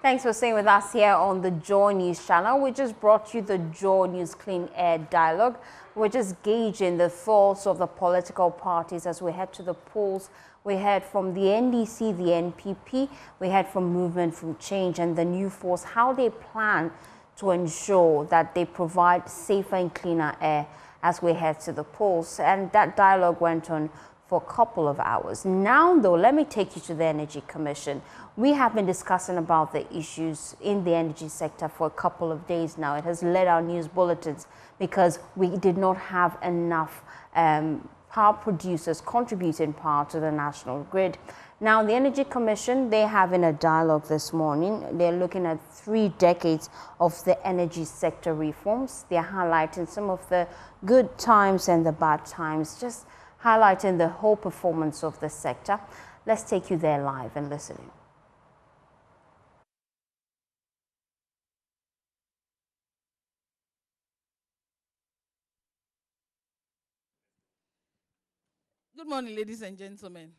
Thanks for staying with us here on the Joy News channel. We just brought you the Joy News Clean Air Dialogue. We're just gauging the thoughts of the political parties as we head to the polls. We heard from the NDC, the NPP, we heard from Movement for Change and the New Force, how they plan to ensure that they provide safer and cleaner air as we head to the polls. And that dialogue went on for a couple of hours. Now, though, let me take you to the Energy Commission. We have been discussing about the issues in the energy sector for a couple of days now. It has led our news bulletins because we did not have enough power producers contributing power to the national grid. Now, the Energy Commission, they're having a dialogue this morning. They're looking at 3 decades of the energy sector reforms. They're highlighting some of the good times and the bad times, just highlighting the whole performance of the sector. Let's take you there live and listen. Good morning, ladies and gentlemen.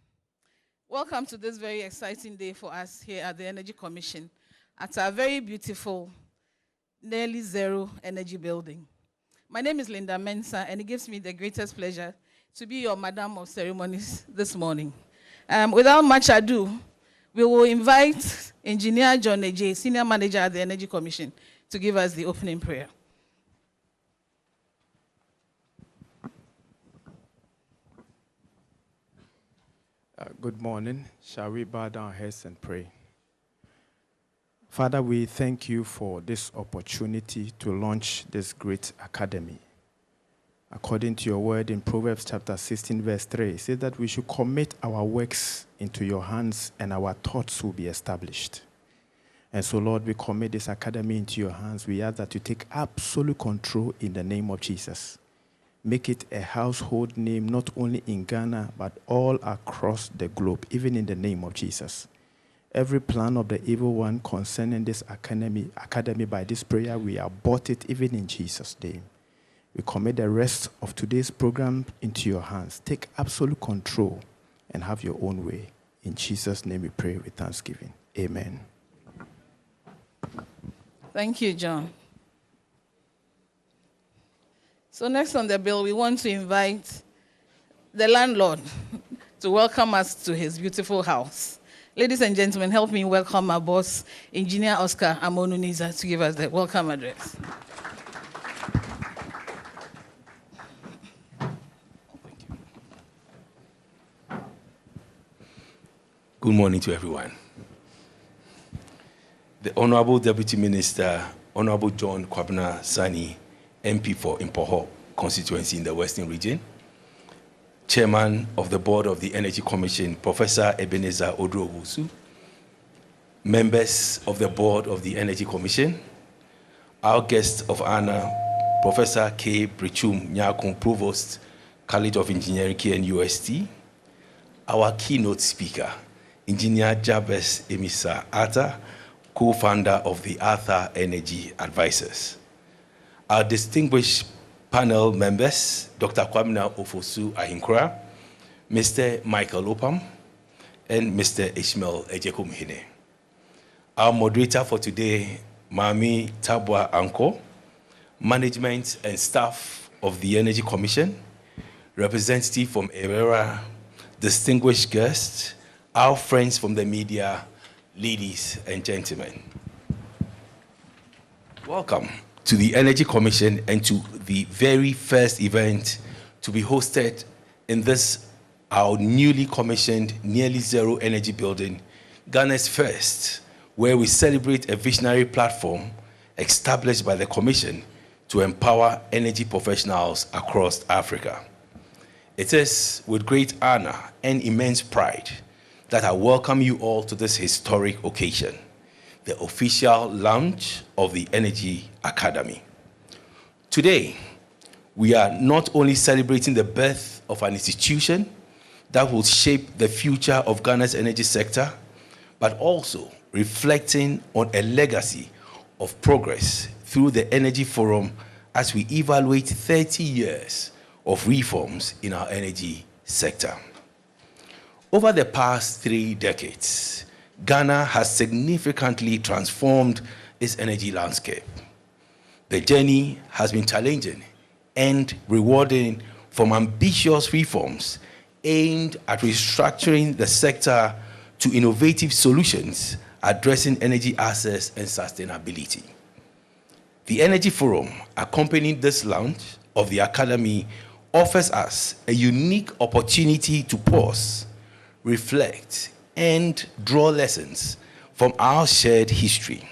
Welcome to this very exciting day for us here at the Energy Commission at our very beautiful, nearly zero energy building. My name is Linda Mensah, and it gives me the greatest pleasure to be your Madam of Ceremonies this morning. Without much ado, we will invite Engineer John Ejay, Senior Manager at the Energy Commission, to give us the opening prayer. Good morning. Shall we bow down our heads and pray? Father, we thank you for this opportunity to launch this great academy. According to your word in Proverbs chapter 16, verse 3, it says that we should commit our works into your hands and our thoughts will be established. And so, Lord, we commit this academy into your hands. We ask that you take absolute control in the name of Jesus. Make it a household name, not only in Ghana, but all across the globe, even in the name of Jesus. Every plan of the evil one concerning this academy by this prayer, we abort it even in Jesus' name. We commit the rest of today's program into your hands. Take absolute control and have your own way. In Jesus' name we pray with thanksgiving. Amen. Thank you, John. So next on the bill, we want to invite the landlord to welcome us to his beautiful house. Ladies and gentlemen, help me welcome our boss, Engineer Oscar Amonuniza, to give us the welcome address. Good morning to everyone. The Honorable Deputy Minister, Honorable John Kwabena Sani, MP for Impoho constituency in the Western region, Chairman of the Board of the Energy Commission, Professor Ebenezer Odro-Owusu, members of the Board of the Energy Commission, our guest of honor, Professor K. Brichum Nyakun, Provost, College of Engineering, KNUST, our keynote speaker, Engineer Jabez Emisa Arthur, co-founder of the Arthur Energy Advisors. Our distinguished panel members, Dr. Kwamina Ofosu Ahinkura, Mr. Michael Opam, and Mr. Ishmael Ejekumhine. Our moderator for today, Mami Tabwa Anko, management and staff of the Energy Commission, representative from Erera, distinguished guests, our friends from the media, ladies and gentlemen. Welcome to the Energy Commission and to the very first event to be hosted in this, our newly commissioned nearly zero energy building, Ghana's first, where we celebrate a visionary platform established by the Commission to empower energy professionals across Africa. It is with great honor and immense pride that I welcome you all to this historic occasion, the official launch of the Energy Academy. Today, we are not only celebrating the birth of an institution that will shape the future of Ghana's energy sector, but also reflecting on a legacy of progress through the Energy Forum as we evaluate 30 years of reforms in our energy sector. Over the past 3 decades, Ghana has significantly transformed its energy landscape. The journey has been challenging and rewarding, from ambitious reforms aimed at restructuring the sector to innovative solutions addressing energy access and sustainability. The Energy Forum, accompanying this launch of the Academy, offers us a unique opportunity to pause, reflect, and draw lessons from our shared history.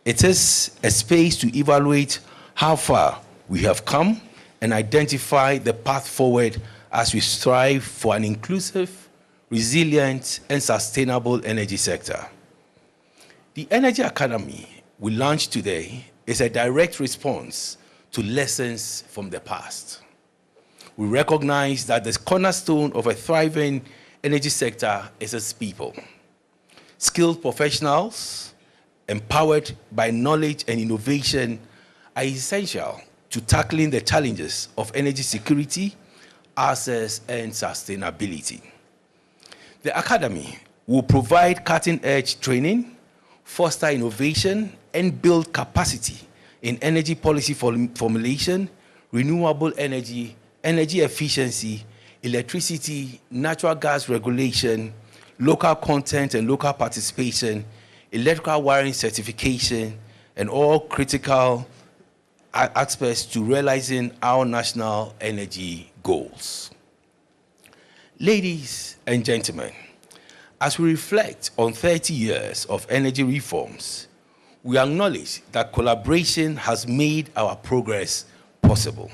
It is a space to evaluate how far we have come and identify the path forward as we strive for an inclusive, resilient, and sustainable energy sector. The Energy Academy we launched today is a direct response to lessons from the past. We recognize that the cornerstone of a thriving energy sector is its people. Skilled professionals, empowered by knowledge and innovation, are essential to tackling the challenges of energy security, access, and sustainability. The Academy will provide cutting-edge training, foster innovation, and build capacity in energy policy formulation, renewable energy, energy efficiency, electricity, natural gas regulation, local content and local participation, electrical wiring certification, and all critical aspects to realizing our national energy goals. Ladies and gentlemen, as we reflect on 30 years of energy reforms, we acknowledge that collaboration has made our progress possible.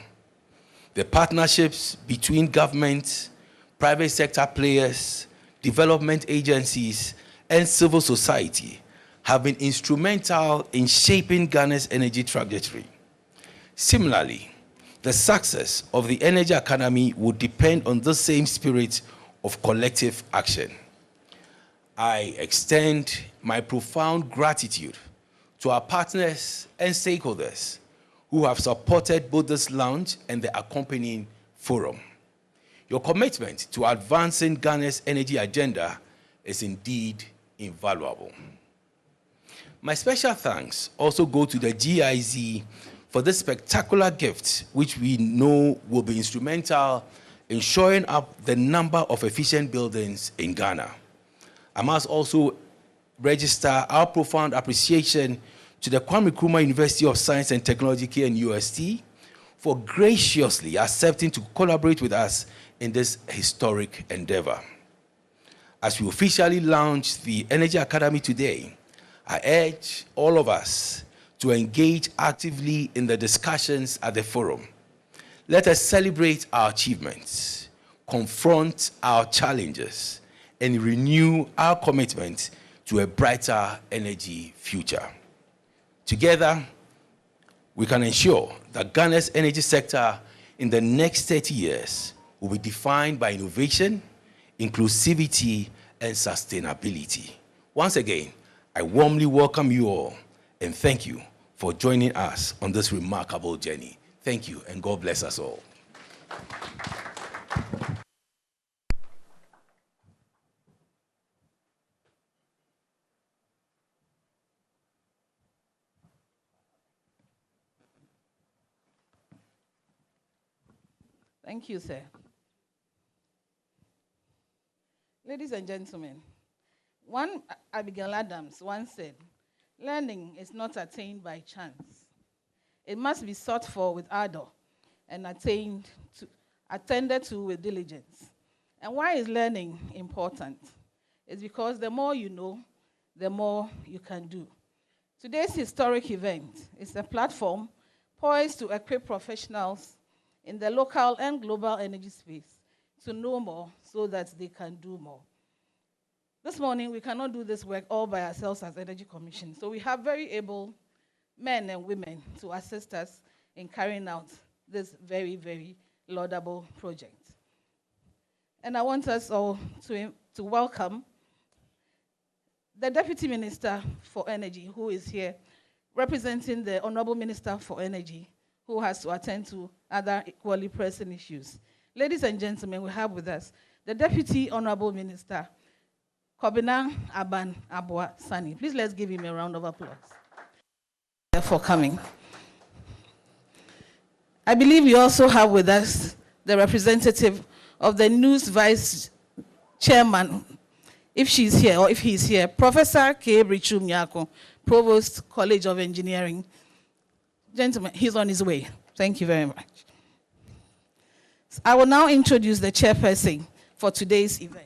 The partnerships between government, private sector players, development agencies, and civil society have been instrumental in shaping Ghana's energy trajectory. Similarly, the success of the Energy Academy will depend on the same spirit of collective action. I extend my profound gratitude to our partners and stakeholders who have supported both this launch and the accompanying forum. Your commitment to advancing Ghana's energy agenda is indeed invaluable. My special thanks also go to the GIZ for this spectacular gift, which we know will be instrumental in shoring up the number of efficient buildings in Ghana. I must also register our profound appreciation to the Kwame Nkrumah University of Science and Technology, KNUST, for graciously accepting to collaborate with us in this historic endeavor. As we officially launch the Energy Academy today, I urge all of us to engage actively in the discussions at the forum. Let us celebrate our achievements, confront our challenges, and renew our commitment to a brighter energy future. Together, we can ensure that Ghana's energy sector in the next 30 years will be defined by innovation, inclusivity, and sustainability. Once again, I warmly welcome you all and thank you for joining us on this remarkable journey. Thank you, and God bless us all. Thank you, sir. Ladies and gentlemen, one Abigail Adams once said, "Learning is not attained by chance. It must be sought for with ardor and attended to with diligence." And why is learning important? It's because the more you know, the more you can do. Today's historic event is a platform poised to equip professionals in the local and global energy space to know more so that they can do more. This morning, we cannot do this work all by ourselves as Energy Commission, so we have very able men and women to assist us in carrying out this very, very laudable project. And I want us all to welcome the Deputy Minister for Energy, who is here, representing the Honorable Minister for Energy, who has to attend to other equally pressing issues. Ladies and gentlemen, we have with us the Deputy Honorable Minister Kobina Aban Abwa Sani. Please let's give him a round of applause for coming. I believe we also have with us the representative of the News Vice Chairman, if she's here or if he's here, Professor K. Brichum Nyako, Provost, College of Engineering. Gentlemen, he's on his way. Thank you very much. I will now introduce the chairperson for today's event.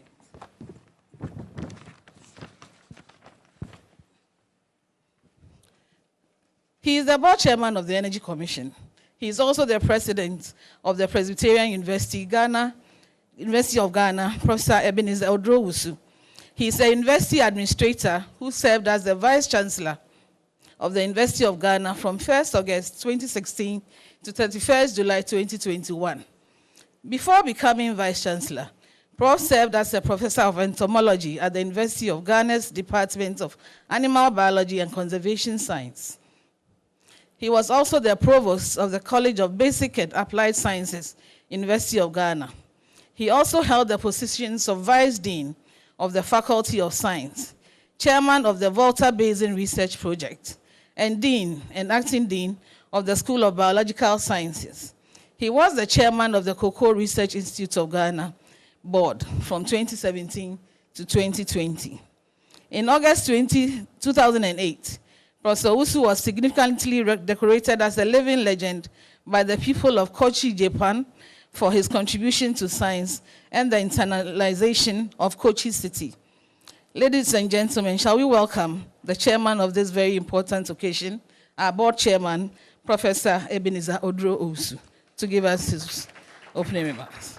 He is the board chairman of the Energy Commission. He is also the president of the Presbyterian University of Ghana, Professor Ebenezer Odro-Wusu. He is a university administrator who served as the vice chancellor of the University of Ghana from 1st August 2016 to 31st July 2021. Before becoming vice chancellor, Prof served as a professor of entomology at the University of Ghana's Department of Animal Biology and Conservation Science. He was also the provost of the College of Basic and Applied Sciences, University of Ghana. He also held the positions of vice dean of the Faculty of Science, chairman of the Volta Basin Research Project, and dean and acting dean of the School of Biological Sciences. He was the chairman of the Cocoa Research Institute of Ghana board from 2017 to 2020. In August 2008, Professor Wusu was significantly decorated as a living legend by the people of Kochi, Japan, for his contribution to science and the internalization of Kochi City. Ladies and gentlemen, shall we welcome the chairman of this very important occasion, our board chairman, Professor Ebenezer Odro-Wusu, to give us his opening remarks.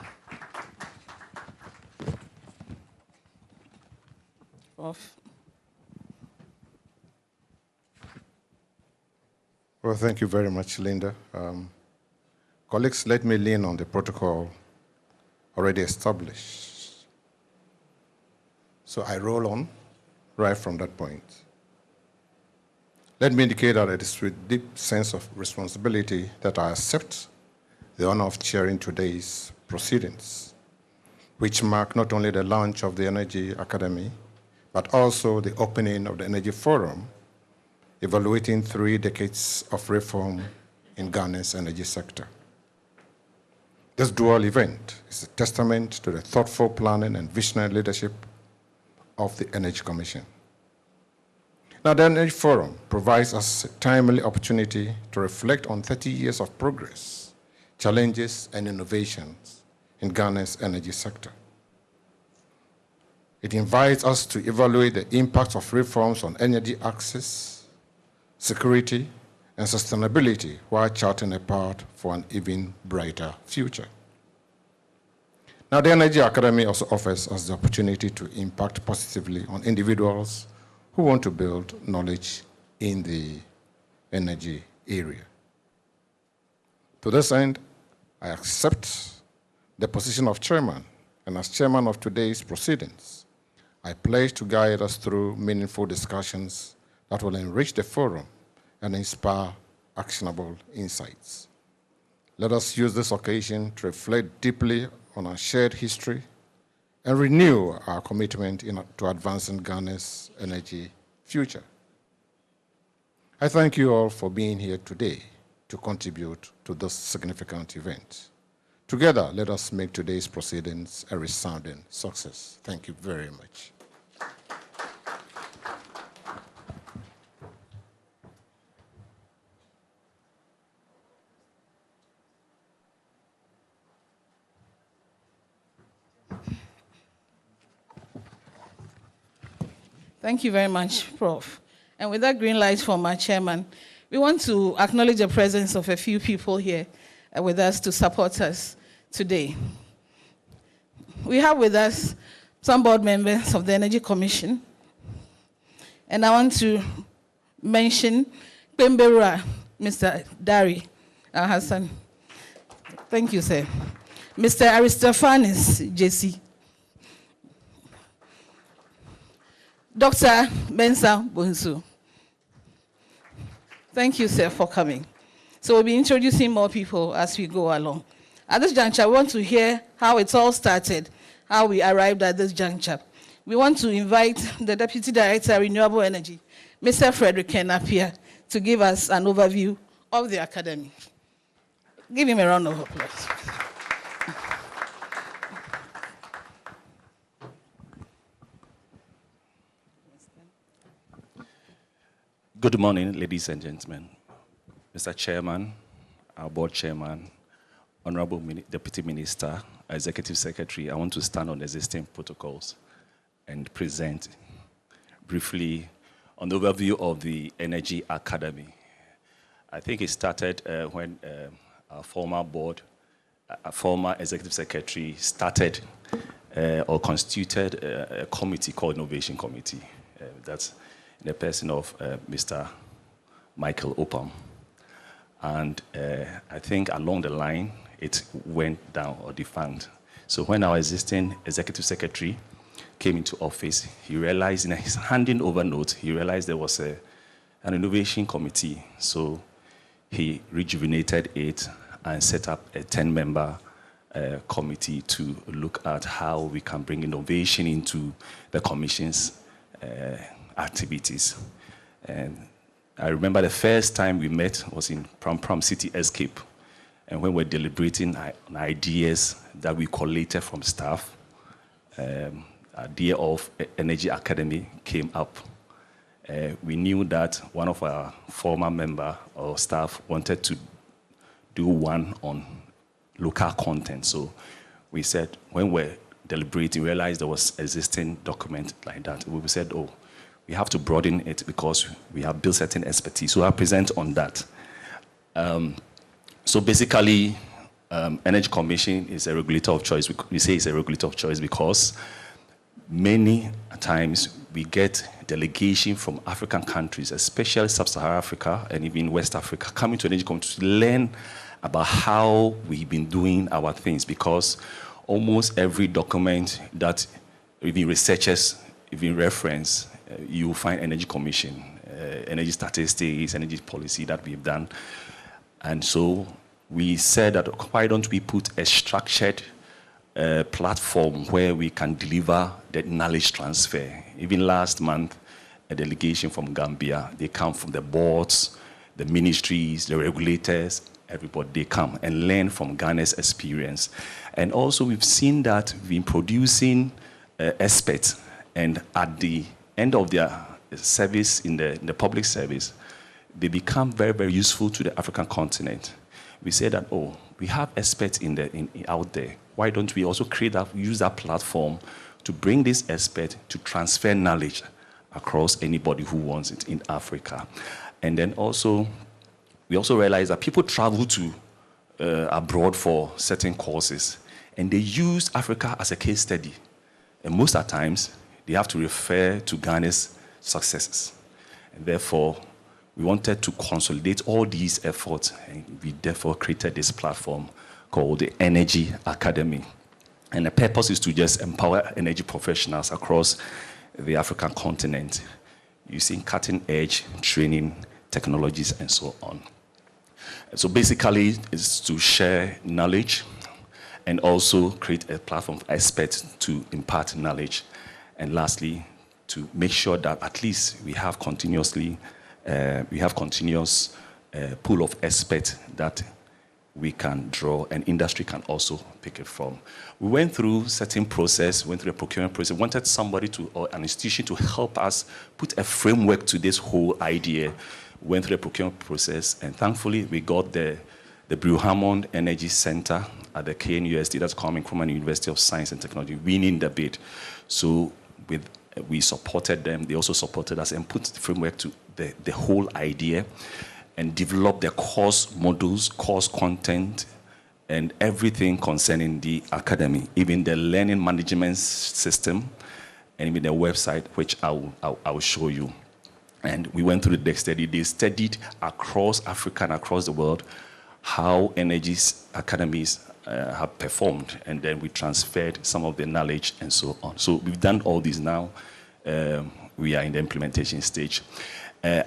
Prof. Well, thank you very much, Linda. Colleagues, let me lean on the protocol already established. So I roll on right from that point. Let me indicate that it is with deep sense of responsibility that I accept the honor of chairing today's proceedings, which mark not only the launch of the Energy Academy, but also the opening of the Energy Forum, evaluating 3 decades of reform in Ghana's energy sector. This dual event is a testament to the thoughtful planning and visionary leadership of the Energy Commission. Now, the Energy Forum provides us a timely opportunity to reflect on 30 years of progress, challenges, and innovations in Ghana's energy sector. It invites us to evaluate the impact of reforms on energy access, security, and sustainability while charting a path for an even brighter future. Now, the Energy Academy also offers us the opportunity to impact positively on individuals who want to build knowledge in the energy area. To this end, I accept the position of chairman, and as chairman of today's proceedings, I pledge to guide us through meaningful discussions that will enrich the forum and inspire actionable insights. Let us use this occasion to reflect deeply on our shared history and renew our commitment to advancing Ghana's energy future. I thank you all for being here today to contribute to this significant event. Together, let us make today's proceedings a resounding success. Thank you very much. Thank you very much, Prof. And with that green light from our chairman, we want to acknowledge the presence of a few people here with us to support us today. We have with us some board members of the Energy Commission. And I want to mention Pemberua, Mr. Dari Hassan. Thank you, sir. Mr. Aristophanes JC. Dr. Mensa Bonsu. Thank you, sir, for coming. So we'll be introducing more people as we go along. At this juncture, I want to hear how it all started, how we arrived at this juncture. we want to invite the Deputy Director of Renewable Energy, Mr. Frederick Kenapia, to give us an overview of the Academy. Give him a round of applause. Good morning, ladies and gentlemen. Mr. Chairman, our board chairman, Honorable Deputy Minister, Executive Secretary, I want to stand on existing protocols and present briefly on the overview of the Energy Academy. I think it started when our former board, former Executive Secretary started or constituted a committee called Innovation Committee. That's in the person of Mr. Michael Opam. And I think along the line, it went down or defunct. So when our existing Executive Secretary came into office, he realized in his handing over note, he realized there was an innovation committee. So he rejuvenated it and set up a 10-member committee to look at how we can bring innovation into the Commission's activities. And I remember the first time we met was in Pram City Escape. And when we're deliberating on ideas that we collated from staff, idea of Energy Academy came up. We knew that one of our former member or staff wanted to do one on local content. So we said, when we're deliberating, we realized there was existing document like that. We said, oh, we have to broaden it because we have built certain expertise. So I'll present on that. So basically, Energy Commission is a regulator of choice. We say it's a regulator of choice because many times we get delegation from African countries, especially Sub-Saharan Africa and even West Africa, coming to Energy Commission to learn about how we've been doing our things, because almost every document that even researchers even reference, you will find Energy Commission, energy statistics, energy policy that we've done. And so we said that why don't we put a structured platform where we can deliver the knowledge transfer. Even last month, a delegation from Gambia, they come from the boards, the ministries, the regulators, everybody, they come and learn from Ghana's experience. And also we've seen that we've been producing experts, and at the end of their service in the public service, they become very, very useful to the African continent. We say that, oh, we have experts out there. Why don't we also use that platform to bring this expert to transfer knowledge across anybody who wants it in Africa? And then also, we also realize that people travel to abroad for certain courses, and they use Africa as a case study. And most of the times, they have to refer to Ghana's successes. And therefore, we wanted to consolidate all these efforts, and we therefore created this platform called the Energy Academy. And the purpose is to just empower energy professionals across the African continent using cutting-edge training technologies and so on. So basically, it's to share knowledge and also create a platform for experts to impart knowledge. And lastly, to make sure that at least we have continuous pool of experts that we can draw and industry can also pick it from. We went through certain process, went through a procurement process, wanted somebody or an institution to help us put a framework to this whole idea. Went through a procurement process, and thankfully we got the Brew Hammond Energy Center at the KNUST, that's coming from an University of Science and Technology, winning the bid. So we supported them, they also supported us, and put the framework to the whole idea and develop the course modules, course content, and everything concerning the academy, even the learning management system, and even the website, which I will show you. And we went through the study. They studied across Africa and across the world how energy academies have performed, and then we transferred some of the knowledge and so on. So we've done all this now. We are in the implementation stage.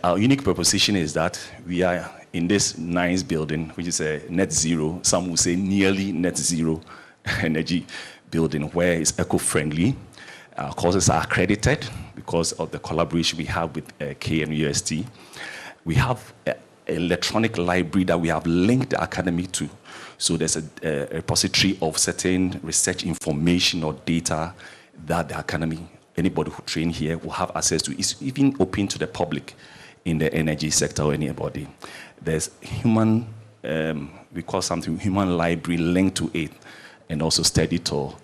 Our unique proposition is that we are in this nice building, which is a net zero, some will say nearly net zero energy building, where it's eco-friendly. Our courses are accredited because of the collaboration we have with KNUST. We have an electronic library that we have linked the academy to. So there's a repository of certain research information or data that the academy, anybody who train here, will have access to. It's even open to the public in the energy sector or anybody. There's human, we call something human library linked to it, and also study tour.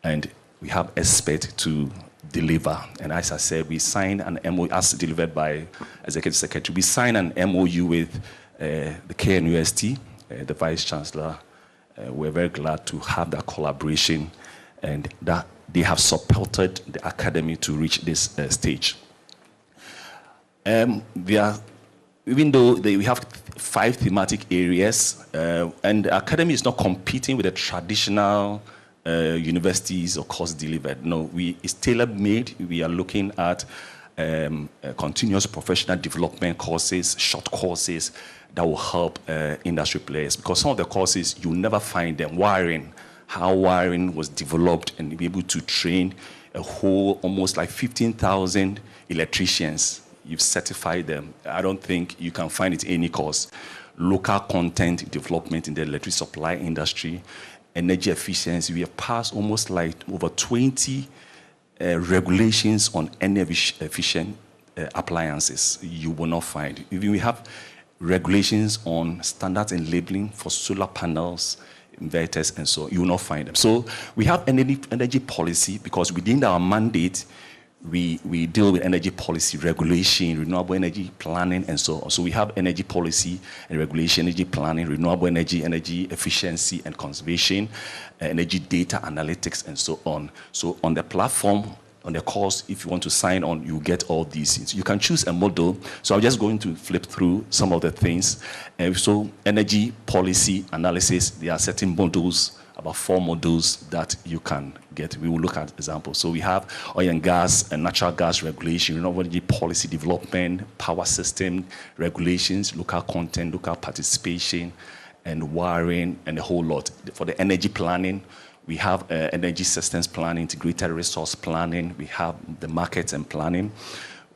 And we have experts to deliver. And as I said, we signed an MOU, as delivered by Executive Secretary, we signed an MOU with the KNUST, the Vice Chancellor. We're very glad to have that collaboration, and that they have supported the academy to reach this stage. Even though we have 5 thematic areas, and the academy is not competing with the traditional universities or course delivered. No, it's tailor-made. We are looking at continuous professional development courses, short courses that will help industry players. Because some of the courses, you'll never find them. Wiring, how wiring was developed, and be able to train a whole, almost like 15,000 electricians. You've certified them. I don't think you can find it in any course. Local content development in the electric supply industry, energy efficiency. We have passed almost like over 20 regulations on energy efficient appliances. You will not find. Even we have regulations on standards and labeling for solar panels, inverters, and so you will not find them. So we have energy policy, because within our mandate, we deal with energy policy, regulation, renewable energy planning, and so on. So we have energy policy and regulation, energy planning, renewable energy, energy efficiency and conservation, energy data analytics, and so on. So on the platform, on the course, if you want to sign on, you get all these things. You can choose a model. So I'm just going to flip through some of the things. So energy policy analysis, there are certain modules, about 4 modules that you can get. We will look at examples. So we have oil and gas and natural gas regulation, renewable energy policy development, power system regulations, local content, local participation, and wiring, and a whole lot. For the energy planning, we have energy systems planning, integrated resource planning. We have the markets and planning.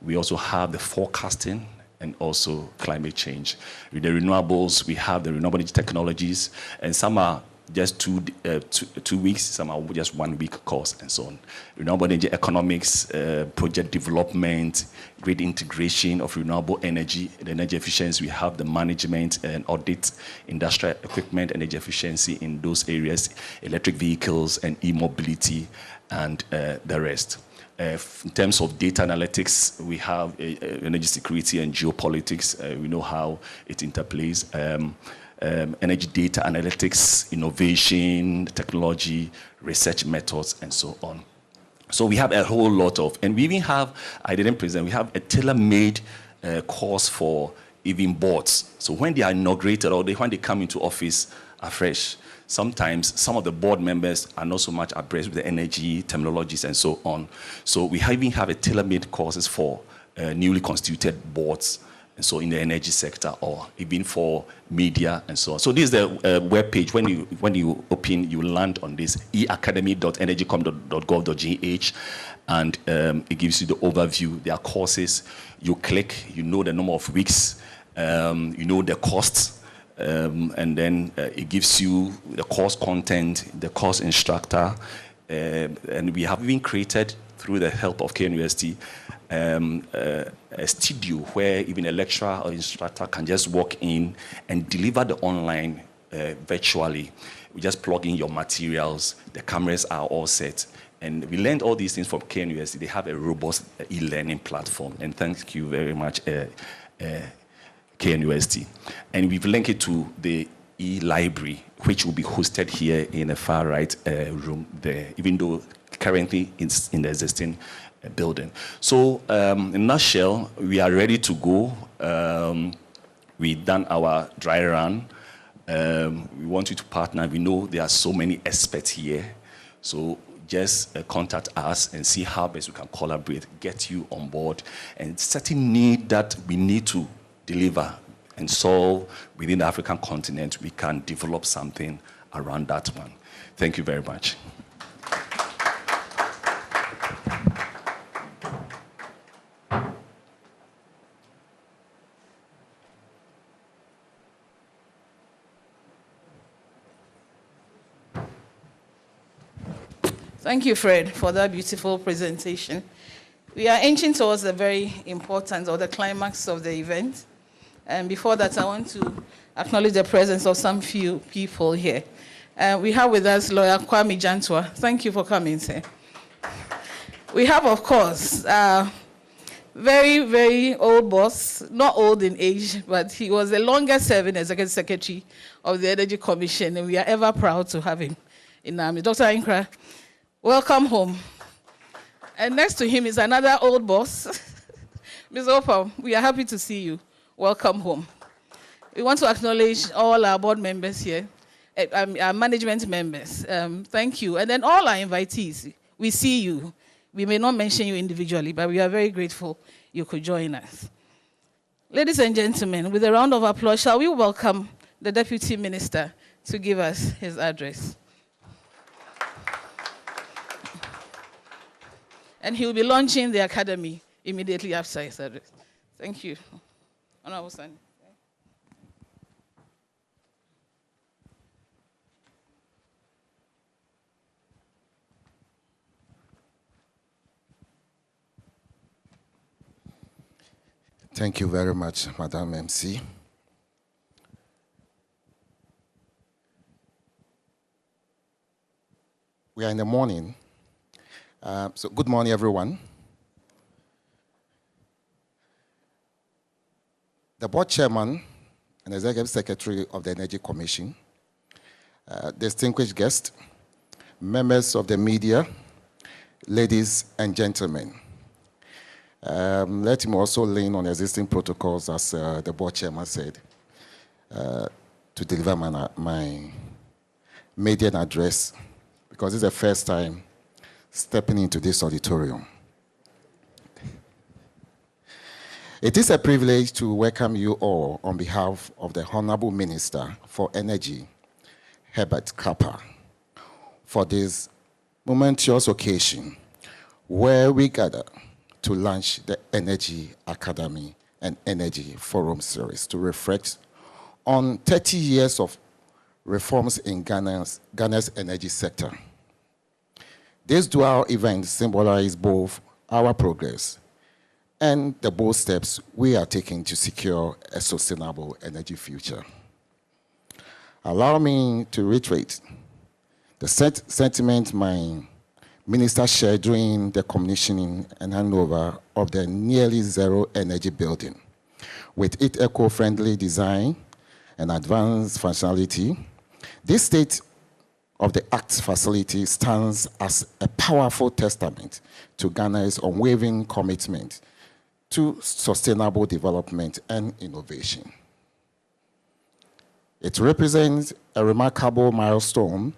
We also have the forecasting and also climate change. With the renewables, we have the renewable energy technologies, and some are just 2 weeks, some are just 1 week course, and so on. Renewable energy economics, project development, grid integration of renewable energy, the energy efficiency. We have the management and audit, industrial equipment, energy efficiency in those areas, electric vehicles and e-mobility, and the rest. In terms of data analytics, we have energy security and geopolitics. We know how it interplays. Energy data analytics, innovation, technology, research methods, and so on. So we have a whole lot of, and we even have, I didn't present, we have a tailor-made course for even boards. So when they are inaugurated or when they come into office afresh, sometimes some of the board members are not so much abreast with the energy terminologies and so on. So we even have a tailor-made courses for newly constituted boards, and so in the energy sector, or even for media and so on. So this is the web page. When you open, you land on this eacademy.energycom.gov.gh, and it gives you the overview. There are courses. You click, you know the number of weeks, you know the costs, and then it gives you the course content, the course instructor, and we have even created, through the help of KNUST, a studio where even a lecturer or instructor can just walk in and deliver the online virtually. We just plug in your materials, the cameras are all set, and we learned all these things from KNUST. They have a robust e-learning platform, and thank you very much, KNUST. And we've linked it to the e-library, which will be hosted here in the far right room there, even though currently it's in the existing building. So in a nutshell, we are ready to go. We've done our dry run. We want you to partner. We know there are so many experts here. So just contact us and see how best we can collaborate, get you on board, and certain need that we need to deliver and solve within the African continent, we can develop something around that one. Thank you very much. Thank you, Fred, for that beautiful presentation. We are inching towards the very important, or the climax of the event. And before that, I want to acknowledge the presence of some few people here. We have with us Lawyer Kwame Jantua. Thank you for coming, sir. We have, of course, very, very old boss, not old in age, but he was the longest serving executive secretary of the Energy Commission, and we are ever proud to have him in our midst. Dr. Inkra, welcome home. And next to him is another old boss, Ms. Opal. We are happy to see you. Welcome home. We want to acknowledge all our board members here, our management members. Thank you. And then all our invitees. We see you. We may not mention you individually, but we are very grateful you could join us. Ladies and gentlemen, with a round of applause, shall we welcome the Deputy Minister to give us his address. And he will be launching the Academy immediately after his address. Thank you. Honorable Sani. Thank you very much, Madam MC. We are in the morning. So good morning, everyone. The board chairman and executive secretary of the Energy Commission, distinguished guests, members of the media, ladies and gentlemen. Let me also lean on existing protocols, as the board chairman said, to deliver my maiden address, because it's the first time stepping into this auditorium. It is a privilege to welcome you all on behalf of the Honorable Minister for Energy, Herbert Kappa, for this momentous occasion where we gather to launch the Energy Academy and Energy Forum series to reflect on 30 years of reforms in Ghana's energy sector. This dual event symbolizes both our progress and the bold steps we are taking to secure a sustainable energy future. Allow me to reiterate the sentiment my minister shared during the commissioning and handover of the nearly zero energy building. With its eco-friendly design and advanced functionality, this state of the art facility stands as a powerful testament to Ghana's unwavering commitment to sustainable development and innovation. It represents a remarkable milestone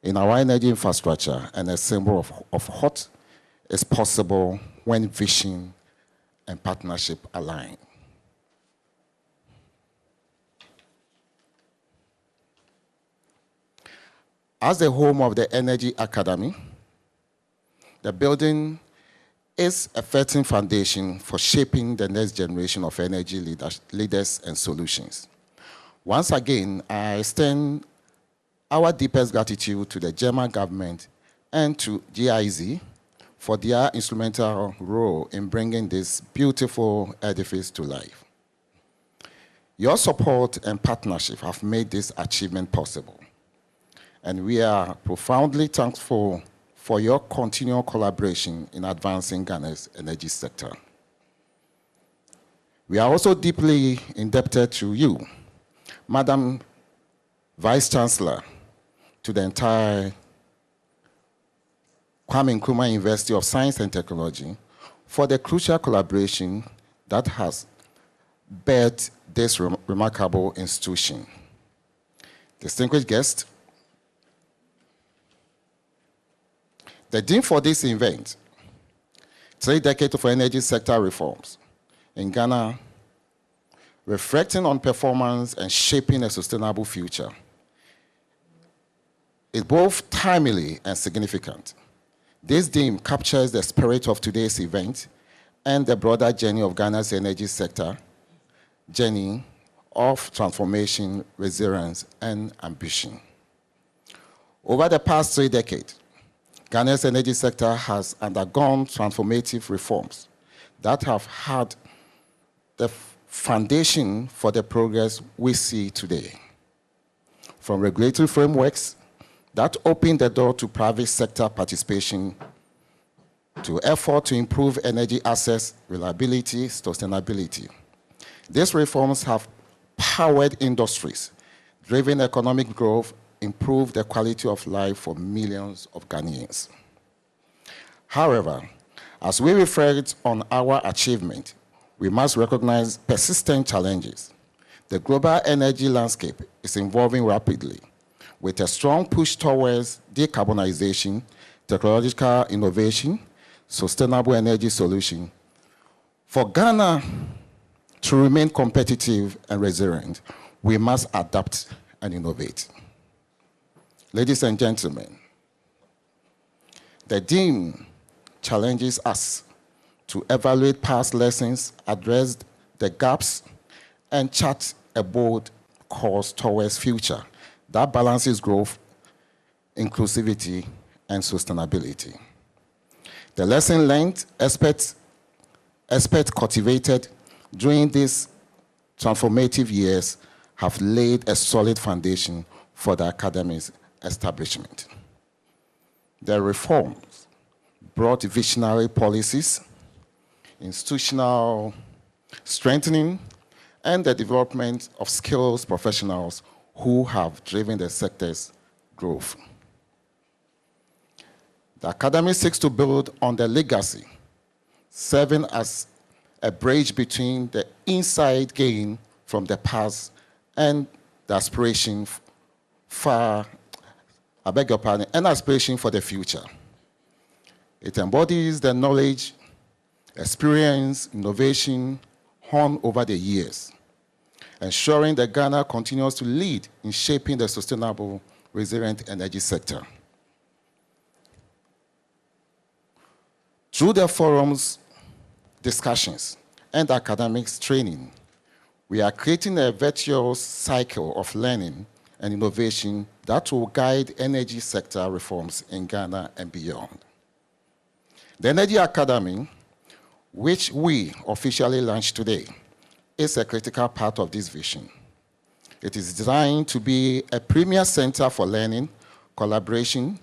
in our energy infrastructure and a symbol of what is possible when vision and partnership align. As the home of the Energy Academy, the building is a fertile foundation for shaping the next generation of energy leaders and solutions. Once again, I extend our deepest gratitude to the German government and to GIZ for their instrumental role in bringing this beautiful edifice to life. Your support and partnership have made this achievement possible, and we are profoundly thankful for your continual collaboration in advancing Ghana's energy sector. We are also deeply indebted to you, Madam Vice Chancellor, to the entire Kwame Nkrumah University of Science and Technology for the crucial collaboration that has birthed this remarkable institution. Distinguished guests, the theme for this event, 3 decades of energy sector reforms in Ghana, reflecting on performance and shaping a sustainable future, is both timely and significant. This theme captures the spirit of today's event and the broader journey of Ghana's energy sector, journey of transformation, resilience, and ambition. Over the past 3 decades, Ghana's energy sector has undergone transformative reforms that have had the foundation for the progress we see today. From regulatory frameworks that open the door to private sector participation to effort to improve energy access, reliability, sustainability. These reforms have powered industries, driven economic growth, improved the quality of life for millions of Ghanaians. However, as we reflect on our achievement, we must recognize persistent challenges. The global energy landscape is evolving rapidly, with a strong push towards decarbonization, technological innovation, sustainable energy solution. For Ghana to remain competitive and resilient, we must adapt and innovate. Ladies and gentlemen, the Dean challenges us to evaluate past lessons, address the gaps, and chart a bold course towards future that balances growth, inclusivity, and sustainability. The lesson learned, experts cultivated during these transformative years have laid a solid foundation for the academy's establishment. The reforms brought visionary policies, institutional strengthening, and the development of skilled professionals who have driven the sector's growth. The academy seeks to build on the legacy, serving as a bridge between the insight gained from the past and the aspiration for the future. It embodies the knowledge, experience, innovation honed over the years, ensuring that Ghana continues to lead in shaping the sustainable, resilient energy sector. Through the forums, discussions, and academics training, we are creating a virtuous cycle of learning and innovation that will guide energy sector reforms in Ghana and beyond. The Energy Academy, which we officially launched today, is a critical part of this vision. It is designed to be a premier center for learning, collaboration,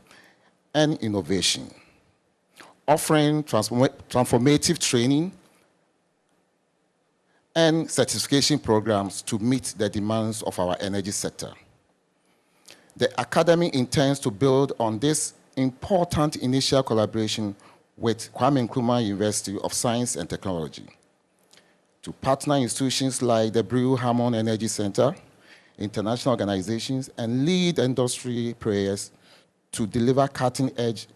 and innovation, offering transformative training and certification programs to meet the demands of our energy sector. The Academy intends to build on this important initial collaboration with Kwame Nkrumah University of Science and Technology to partner institutions like the Brew Hammond Energy Center, international organizations, and lead industry players to deliver cutting-edge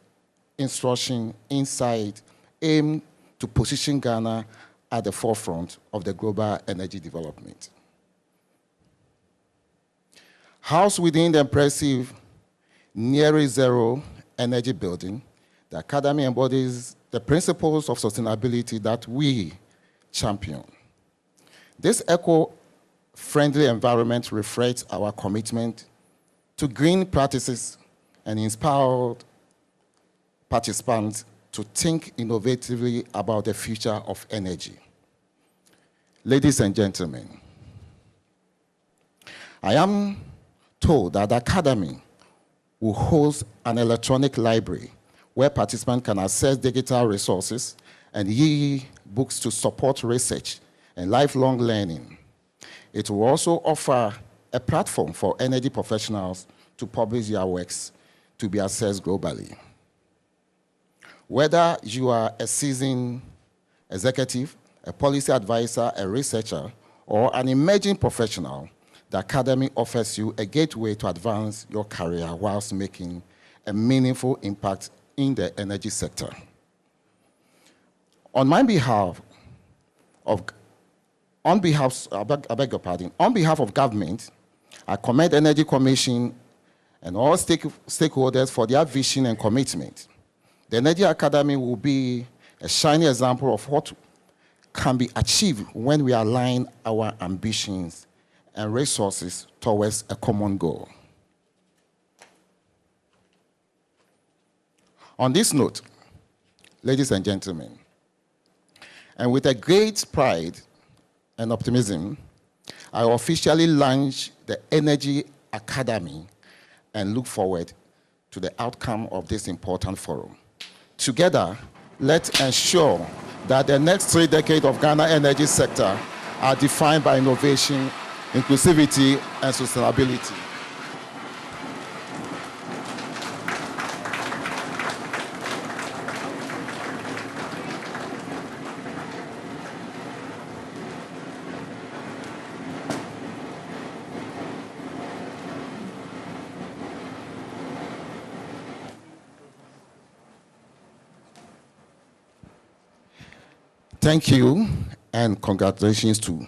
instruction, insight, aimed to position Ghana at the forefront of the global energy development. Housed within the impressive nearly zero energy building, the Academy embodies the principles of sustainability that we champion. This eco-friendly environment reflects our commitment to green practices and inspired participants to think innovatively about the future of energy. Ladies and gentlemen, I am told that the Academy will host an electronic library where participants can access digital resources and e-books to support research and lifelong learning. It will also offer a platform for energy professionals to publish their works to be accessed globally. Whether you are a seasoned executive, a policy advisor, a researcher, or an emerging professional, the Academy offers you a gateway to advance your career whilst making a meaningful impact in the energy sector. On behalf of government, I commend the Energy Commission and all stakeholders for their vision and commitment. The Energy Academy will be a shining example of what can be achieved when we align our ambitions and resources towards a common goal. On this note, ladies and gentlemen, and with a great pride and optimism, I officially launch the Energy Academy and look forward to the outcome of this important forum. Together, let's ensure that the next 3 decades of Ghana energy sector are defined by innovation, inclusivity, and sustainability. Thank you, and congratulations to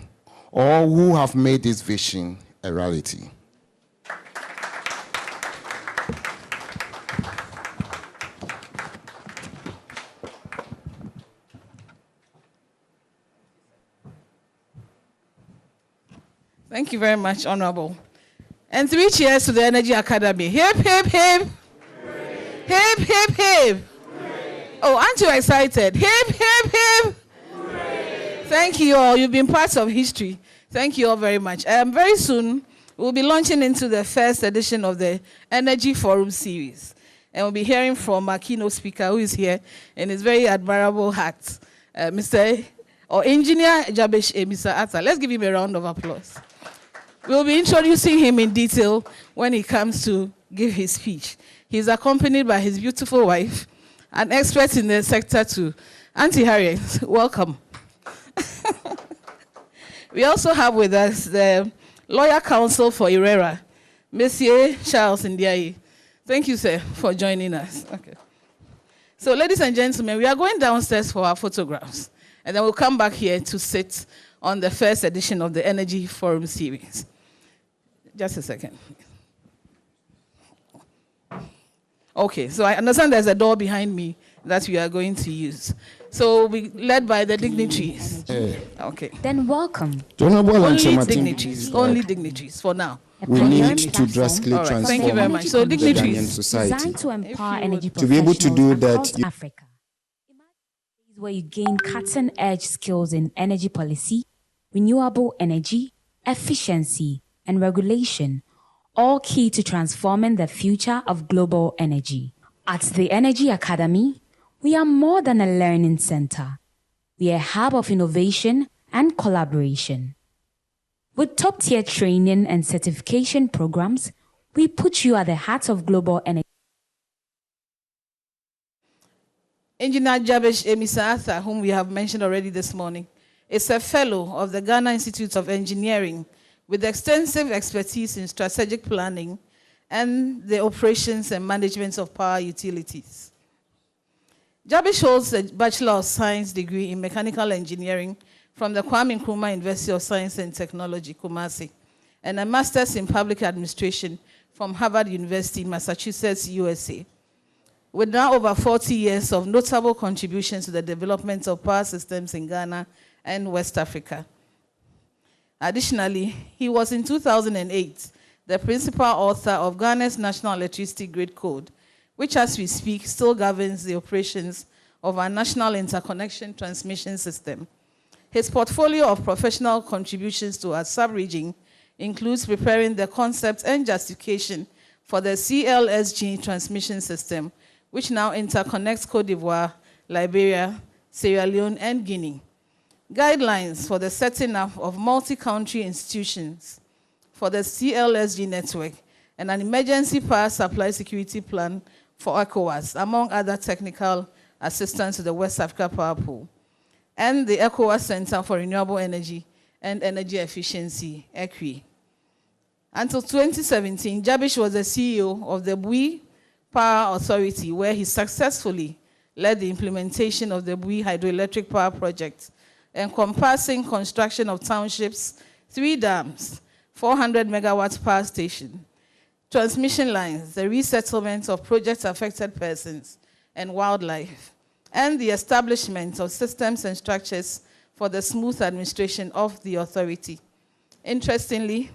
all who have made this vision a reality. Thank you very much, Honorable. And 3 cheers to the Energy Academy. Hip, hip, hip. Hip, hip, hip. Oh, aren't you excited? Hip, hip, hip. Thank you all. You've been part of history. Thank you all very much. Very soon, we'll be launching into the first edition of the Energy Forum series. And we'll be hearing from our keynote speaker, who is here in his very admirable hat, Engineer Jabesh Mr. Atta. Let's give him a round of applause. We'll be introducing him in detail when he comes to give his speech. He's accompanied by his beautiful wife, an expert in the sector too. Auntie Harriet, welcome. We also have with us the lawyer counsel for IRERA, Monsieur Charles Ndiaye. Thank you, sir, for joining us. Okay. So, ladies and gentlemen, we are going downstairs for our photographs, and then we'll come back here to sit on the first edition of the Energy Forum series. Just a second. Okay, so I understand there's a door behind me that we are going to use. So we led by the dignitaries. Okay. Then welcome. Only dignitaries. Only dignitaries for now. We need to drastically transform. Thank you very much. So dignitaries, society. Designed to empower energy To be able to do that, Africa. Imagine where you gain cutting-edge skills in energy policy, renewable energy, efficiency, and regulation, all key to transforming the future of global energy. At the Energy Academy, we are more than a learning center. We are a hub of innovation and collaboration. With top-tier training and certification programs, we put you at the heart of global energy. Engineer Jabesh Mr. Arthur, whom we have mentioned already this morning, is a fellow of the Ghana Institute of Engineering with extensive expertise in strategic planning and the operations and management of power utilities. Jabesh holds a Bachelor of Science degree in Mechanical Engineering from the Kwame Nkrumah University of Science and Technology, Kumasi, and a Master's in Public Administration from Harvard University, Massachusetts, USA. With now over 40 years of notable contributions to the development of power systems in Ghana and West Africa. Additionally, he was in 2008 the principal author of Ghana's National Electricity Grid Code, which as we speak still governs the operations of our national interconnection transmission system. His portfolio of professional contributions to our sub-region includes preparing the concept and justification for the CLSG transmission system, which now interconnects Côte d'Ivoire, Liberia, Sierra Leone, and Guinea. Guidelines for the setting up of multi-country institutions for the CLSG network, and an emergency power supply security plan for ECOWAS, among other technical assistance to the West Africa Power Pool, and the ECOWAS Center for Renewable Energy and Energy Efficiency, ECRI. Until 2017, Jabesh was the CEO of the Bui Power Authority, where he successfully led the implementation of the Bui hydroelectric power project, encompassing construction of townships, 3 dams, 400 megawatt power station, transmission lines, the resettlement of project-affected persons and wildlife, and the establishment of systems and structures for the smooth administration of the authority. Interestingly,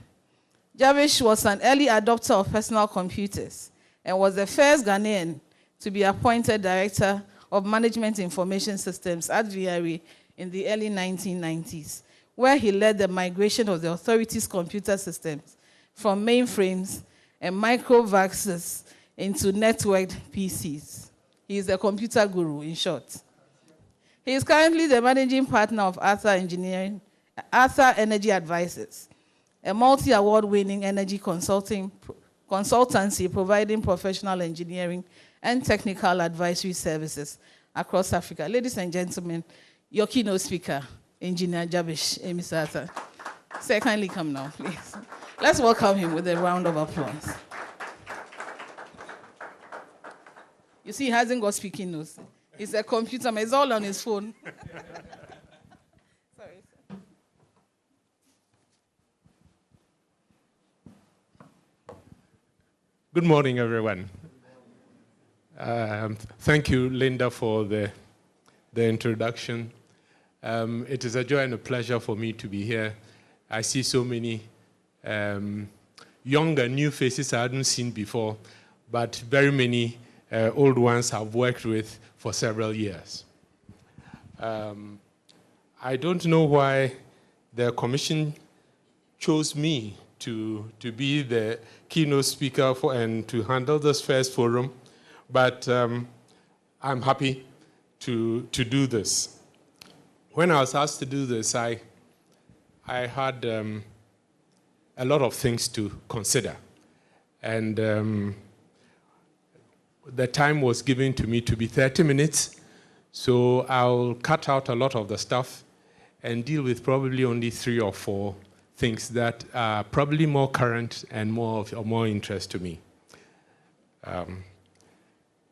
Jabesh was an early adopter of personal computers and was the first Ghanaian to be appointed Director of Management Information Systems at VRA in the early 1990s, where he led the migration of the authority's computer systems from mainframes and microvaxes into networked PCs. He is a computer guru, in short. He is currently the managing partner of Arthur Energy Advisors, a multi-award-winning energy consultancy providing professional engineering and technical advisory services across Africa. Ladies and gentlemen, your keynote speaker, Engineer Jabesh Emisata. Sir, kindly come now, please. Let's welcome him with a round of applause. You see, he hasn't got speaking notes. It's a computer, but it's all on his phone. Sorry, sir. Good morning, everyone. Thank you, Linda, for the introduction. It is a joy and a pleasure for me to be here. I see so many young and new faces I hadn't seen before, but very many old ones I've worked with for several years. I don't know why the Commission chose me to be the keynote speaker and to handle this first forum, but I'm happy to do this. When I was asked to do this, I had a lot of things to consider. And the time was given to me to be 30 minutes, so I'll cut out a lot of the stuff and deal with probably only 3 or 4 things that are probably more current and more interest to me.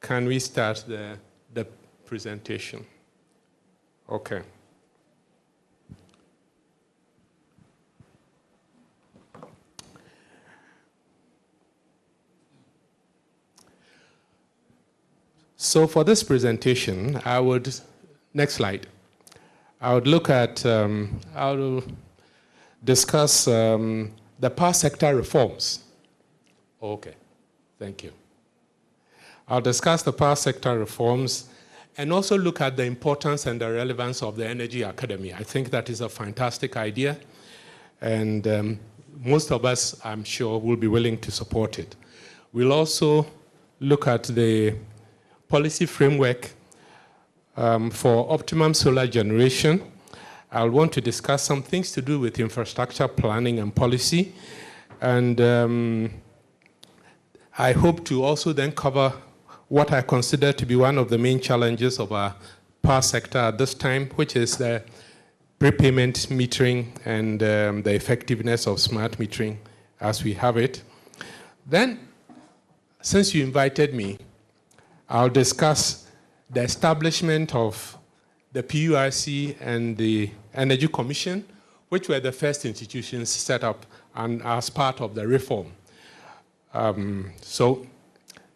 Can we start the presentation? Okay. So for this presentation, next slide, I would look at, I will discuss the power sector reforms. Okay, thank you. I'll discuss the power sector reforms and also look at the importance and the relevance of the Energy Academy. I think that is a fantastic idea, and most of us, I'm sure, will be willing to support it. We'll also look at the policy framework for optimum solar generation. I'll want to discuss some things to do with infrastructure planning and policy. And I hope to also then cover what I consider to be one of the main challenges of our power sector at this time, which is the prepayment metering and the effectiveness of smart metering as we have it. Then, since you invited me, I'll discuss the establishment of the PURC and the Energy Commission, which were the first institutions set up and as part of the reform. So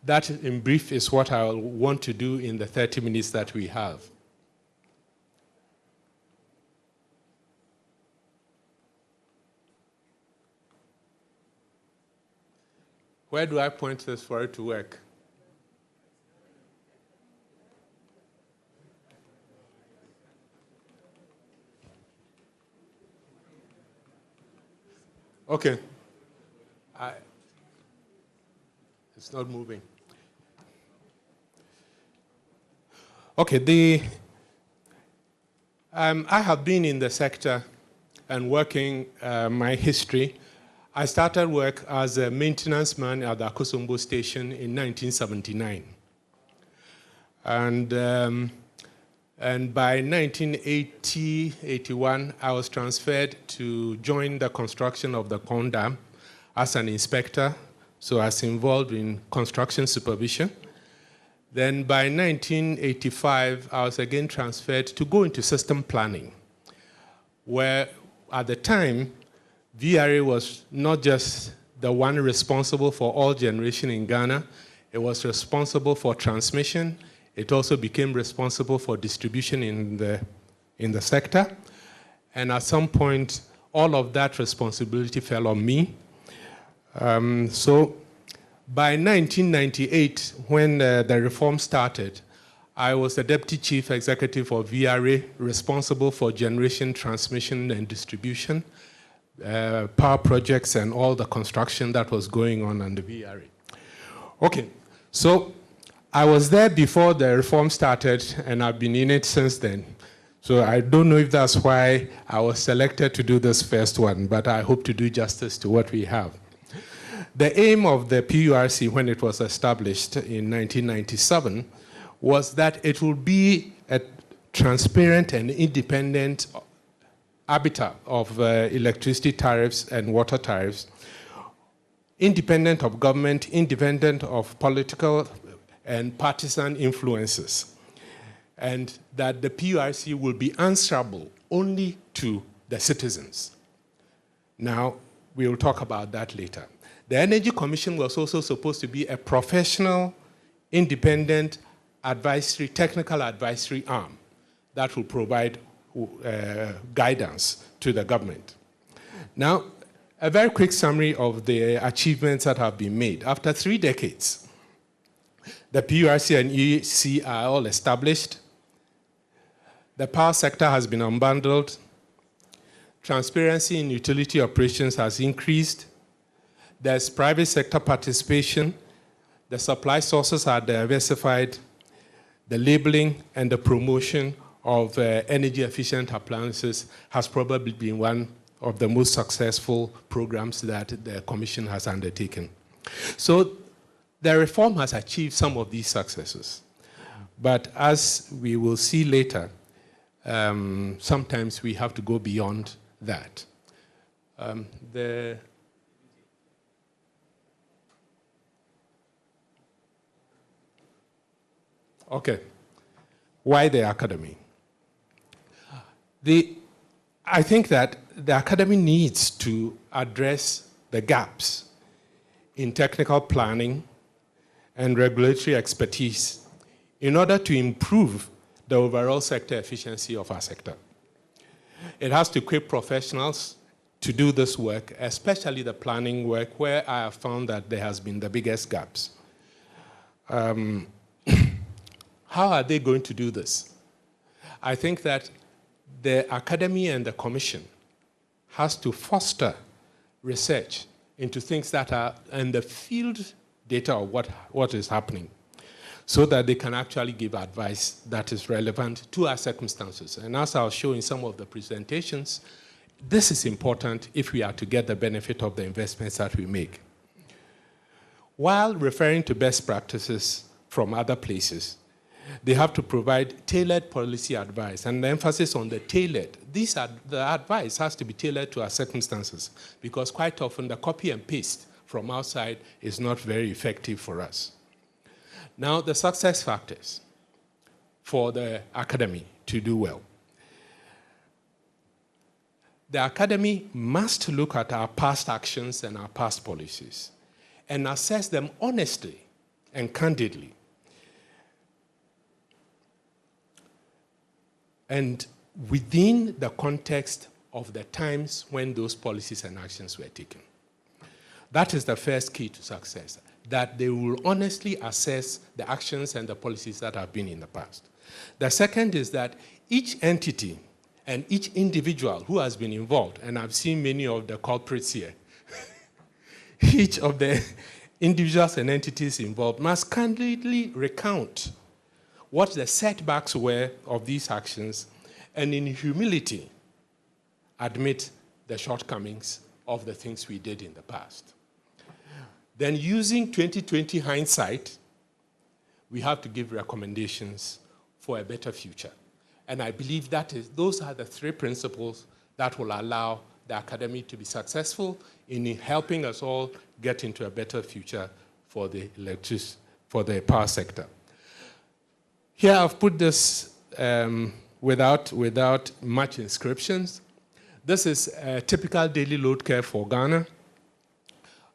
that, in brief, is what I want to do in the 30 minutes that we have. Where do I point this for it to work? Okay. It's not moving. Okay, I have been in the sector and working my history. I started work as a maintenance man at the Akosombo station in 1979. And by 1980-81, I was transferred to join the construction of the Kong Dam as an inspector, so I was involved in construction supervision. Then by 1985, I was again transferred to go into system planning, where at the time, VRA was not just the one responsible for all generation in Ghana, it was responsible for transmission. It also became responsible for distribution in the sector. And at some point, all of that responsibility fell on me. So By 1998, when the reform started, I was the Deputy Chief Executive of VRA, responsible for generation, transmission, and distribution, power projects, and all the construction that was going on the VRA. Okay, so I was there before the reform started, and I've been in it since then. So I don't know if that's why I was selected to do this first one, but I hope to do justice to what we have. The aim of the PURC when it was established in 1997 was that it will be a transparent and independent arbiter of electricity tariffs and water tariffs, independent of government, independent of political and partisan influences, and that the PURC will be answerable only to the citizens. Now, we will talk about that later. The Energy Commission was also supposed to be a professional, independent, advisory, technical advisory arm that will provide guidance to the government. Now, a very quick summary of the achievements that have been made. After 3 decades, the PURC and EC are all established. The power sector has been unbundled. Transparency in utility operations has increased. There's private sector participation. The supply sources are diversified. The labeling and the promotion of energy-efficient appliances has probably been one of the most successful programs that the Commission has undertaken. So the reform has achieved some of these successes. But as we will see later, sometimes we have to go beyond that. Okay, why the Academy? I think that the Academy needs to address the gaps in technical planning and regulatory expertise in order to improve the overall sector efficiency of our sector. It has to equip professionals to do this work, especially the planning work, where I have found that there has been the biggest gaps. How are they going to do this? I think that the Academy and the Commission has to foster research into things that are in the field data of what is happening, so that they can actually give advice that is relevant to our circumstances. And as I'll show in some of the presentations, this is important if we are to get the benefit of the investments that we make. While referring to best practices from other places, they have to provide tailored policy advice, and the emphasis on the tailored. The advice has to be tailored to our circumstances, because quite often the copy and paste from outside is not very effective for us. Now, the success factors for the Academy to do well. The Academy must look at our past actions and our past policies and assess them honestly and candidly, and within the context of the times when those policies and actions were taken. That is the first key to success, that they will honestly assess the actions and the policies that have been in the past. The second is that each entity and each individual who has been involved, and I've seen many of the culprits here, each of the individuals and entities involved must candidly recount what the setbacks were of these actions, and in humility admit the shortcomings of the things we did in the past. Then, using 2020 hindsight, we have to give recommendations for a better future. And I believe those are the 3 principles that will allow the Academy to be successful in helping us all get into a better future for the power sector. Here I've put this without much inscriptions. This is a typical daily load curve for Ghana.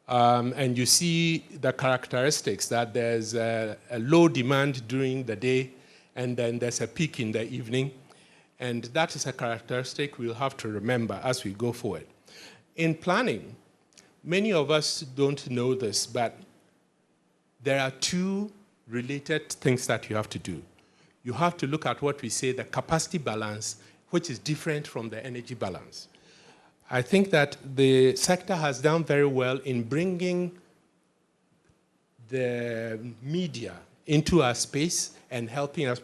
And you see the characteristics, that there's a low demand during the day, and then there's a peak in the evening. And that is a characteristic we'll have to remember as we go forward. In planning, many of us don't know this, but there are two related things that you have to do. You have to look at what we say the capacity balance, which is different from the energy balance. I think that the sector has done very well in bringing the media into our space and helping us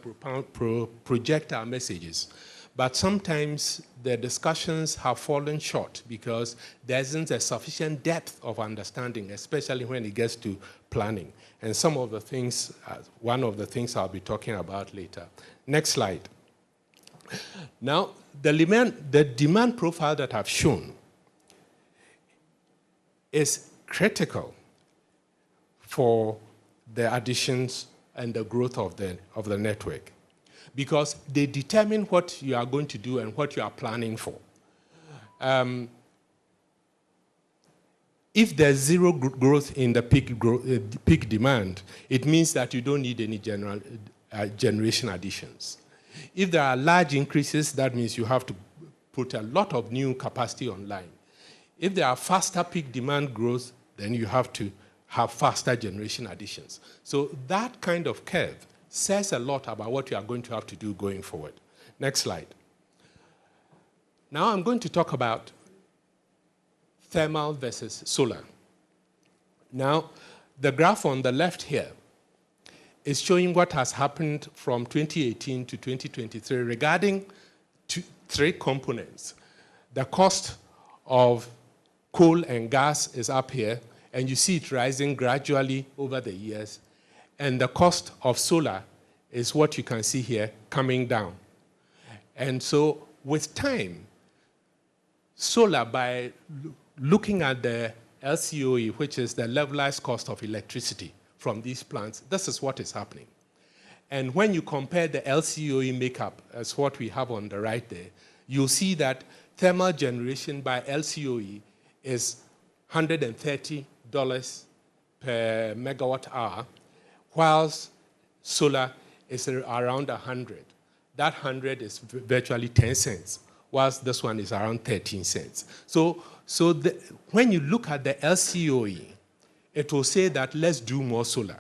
project our messages. But sometimes the discussions have fallen short because there isn't a sufficient depth of understanding, especially when it gets to planning. And some of the things, one of the things I'll be talking about later. Next slide. Now, the demand profile that I've shown is critical for the additions and the growth of the network, because they determine what you are going to do and what you are planning for. If there's zero growth in the peak demand, it means that you don't need any generation additions. If there are large increases, that means you have to put a lot of new capacity online. If there are faster peak demand growth, then you have to have faster generation additions. So that kind of curve says a lot about what you are going to have to do going forward. Next slide. Now I'm going to talk about thermal versus solar. Now, the graph on the left here is showing what has happened from 2018 to 2023 regarding three components. The cost of coal and gas is up here, and you see it rising gradually over the years. And the cost of solar is what you can see here coming down. And so with time, solar, by looking at the LCOE, which is the levelized cost of electricity from these plants, this is what is happening. And when you compare the LCOE makeup as what we have on the right there, you'll see that thermal generation by LCOE is $130 per megawatt hour, whilst solar is around 100. That 100 is virtually 10 cents, whilst this one is around 13 cents. So when you look at the LCOE, it will say that let's do more solar.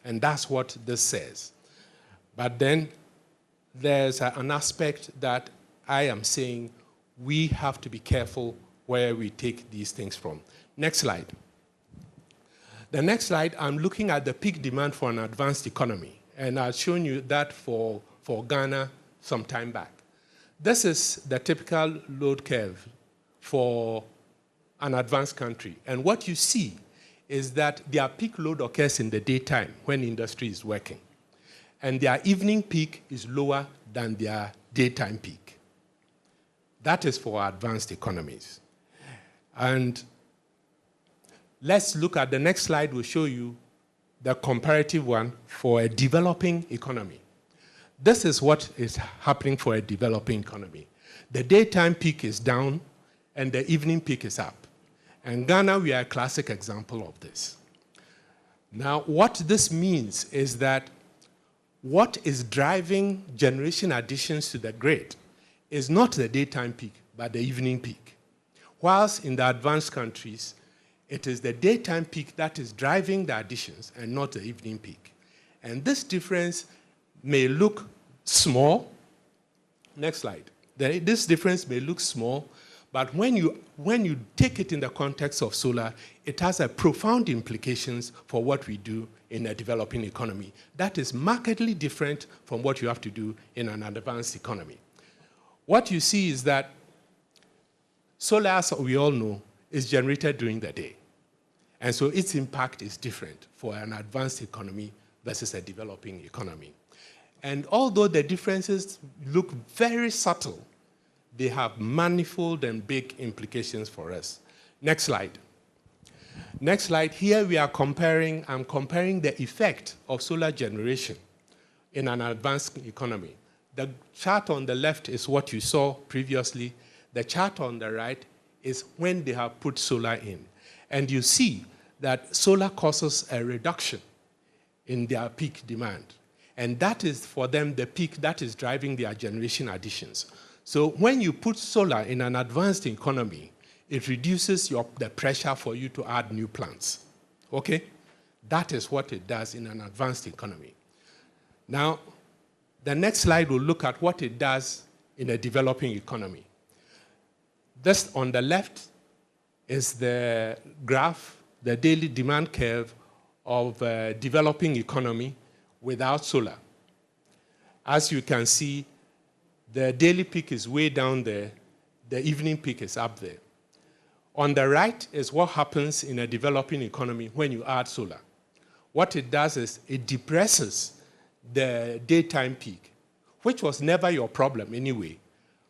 And that's what this says. But then there's an aspect that I am saying we have to be careful where we take these things from. Next slide. The next slide, I'm looking at the peak demand for an advanced economy. And I've shown you that for Ghana some time back. This is the typical load curve for an advanced country. And what you see is that their peak load occurs in the daytime when industry is working. And their evening peak is lower than their daytime peak. That is for advanced economies. And let's look at the next slide, will show you the comparative one for a developing economy. This is what is happening for a developing economy. The daytime peak is down and the evening peak is up. And Ghana, we are a classic example of this. Now, what this means is that what is driving generation additions to the grid is not the daytime peak, but the evening peak. Whilst in the advanced countries, it is the daytime peak that is driving the additions and not the evening peak. And this difference may look small. Next slide. This difference may look small, but when you take it in the context of solar, it has a profound implications for what we do in a developing economy. That is markedly different from what you have to do in an advanced economy. What you see is that solar, as we all know, is generated during the day. And so its impact is different for an advanced economy versus a developing economy. And although the differences look very subtle, they have manifold and big implications for us. Next slide. Next slide. Here we are comparing, I'm comparing the effect of solar generation in an advanced economy. The chart on the left is what you saw previously. The chart on the right is when they have put solar in. And you see that solar causes a reduction in their peak demand. And that is, for them, the peak that is driving their generation additions. So when you put solar in an advanced economy, it reduces the pressure for you to add new plants. Okay? That is what it does in an advanced economy. Now, the next slide will look at what it does in a developing economy. This on the left is the graph, the daily demand curve of a developing economy without solar. As you can see, the daily peak is way down there, the evening peak is up there. On the right is what happens in a developing economy when you add solar. What it does is it depresses the daytime peak, which was never your problem anyway,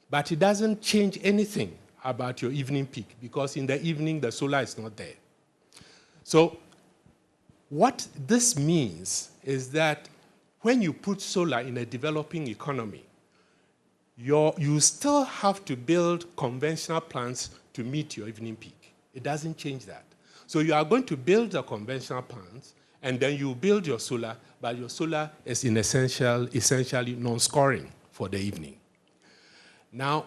but it doesn't change anything about your evening peak because in the evening the solar is not there. So what this means is that when you put solar in a developing economy, you still have to build conventional plants to meet your evening peak. It doesn't change that. So you are going to build the conventional plants, and then you build your solar, but your solar is essentially non-scoring for the evening. Now,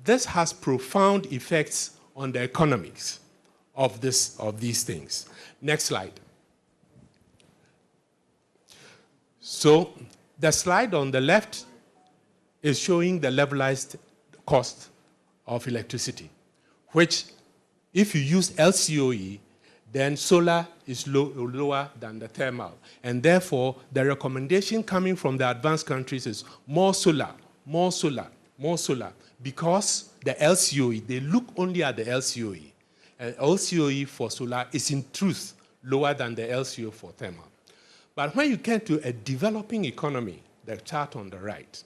this has profound effects on the economics of these things. Next slide. So the slide on the left is showing the levelized cost of electricity, which if you use LCOE, then solar is lower than the thermal. And therefore, the recommendation coming from the advanced countries is more solar, more solar, more solar, because the LCOE, they look only at the LCOE. And LCOE for solar is in truth lower than the LCOE for thermal. But when you get to a developing economy, the chart on the right,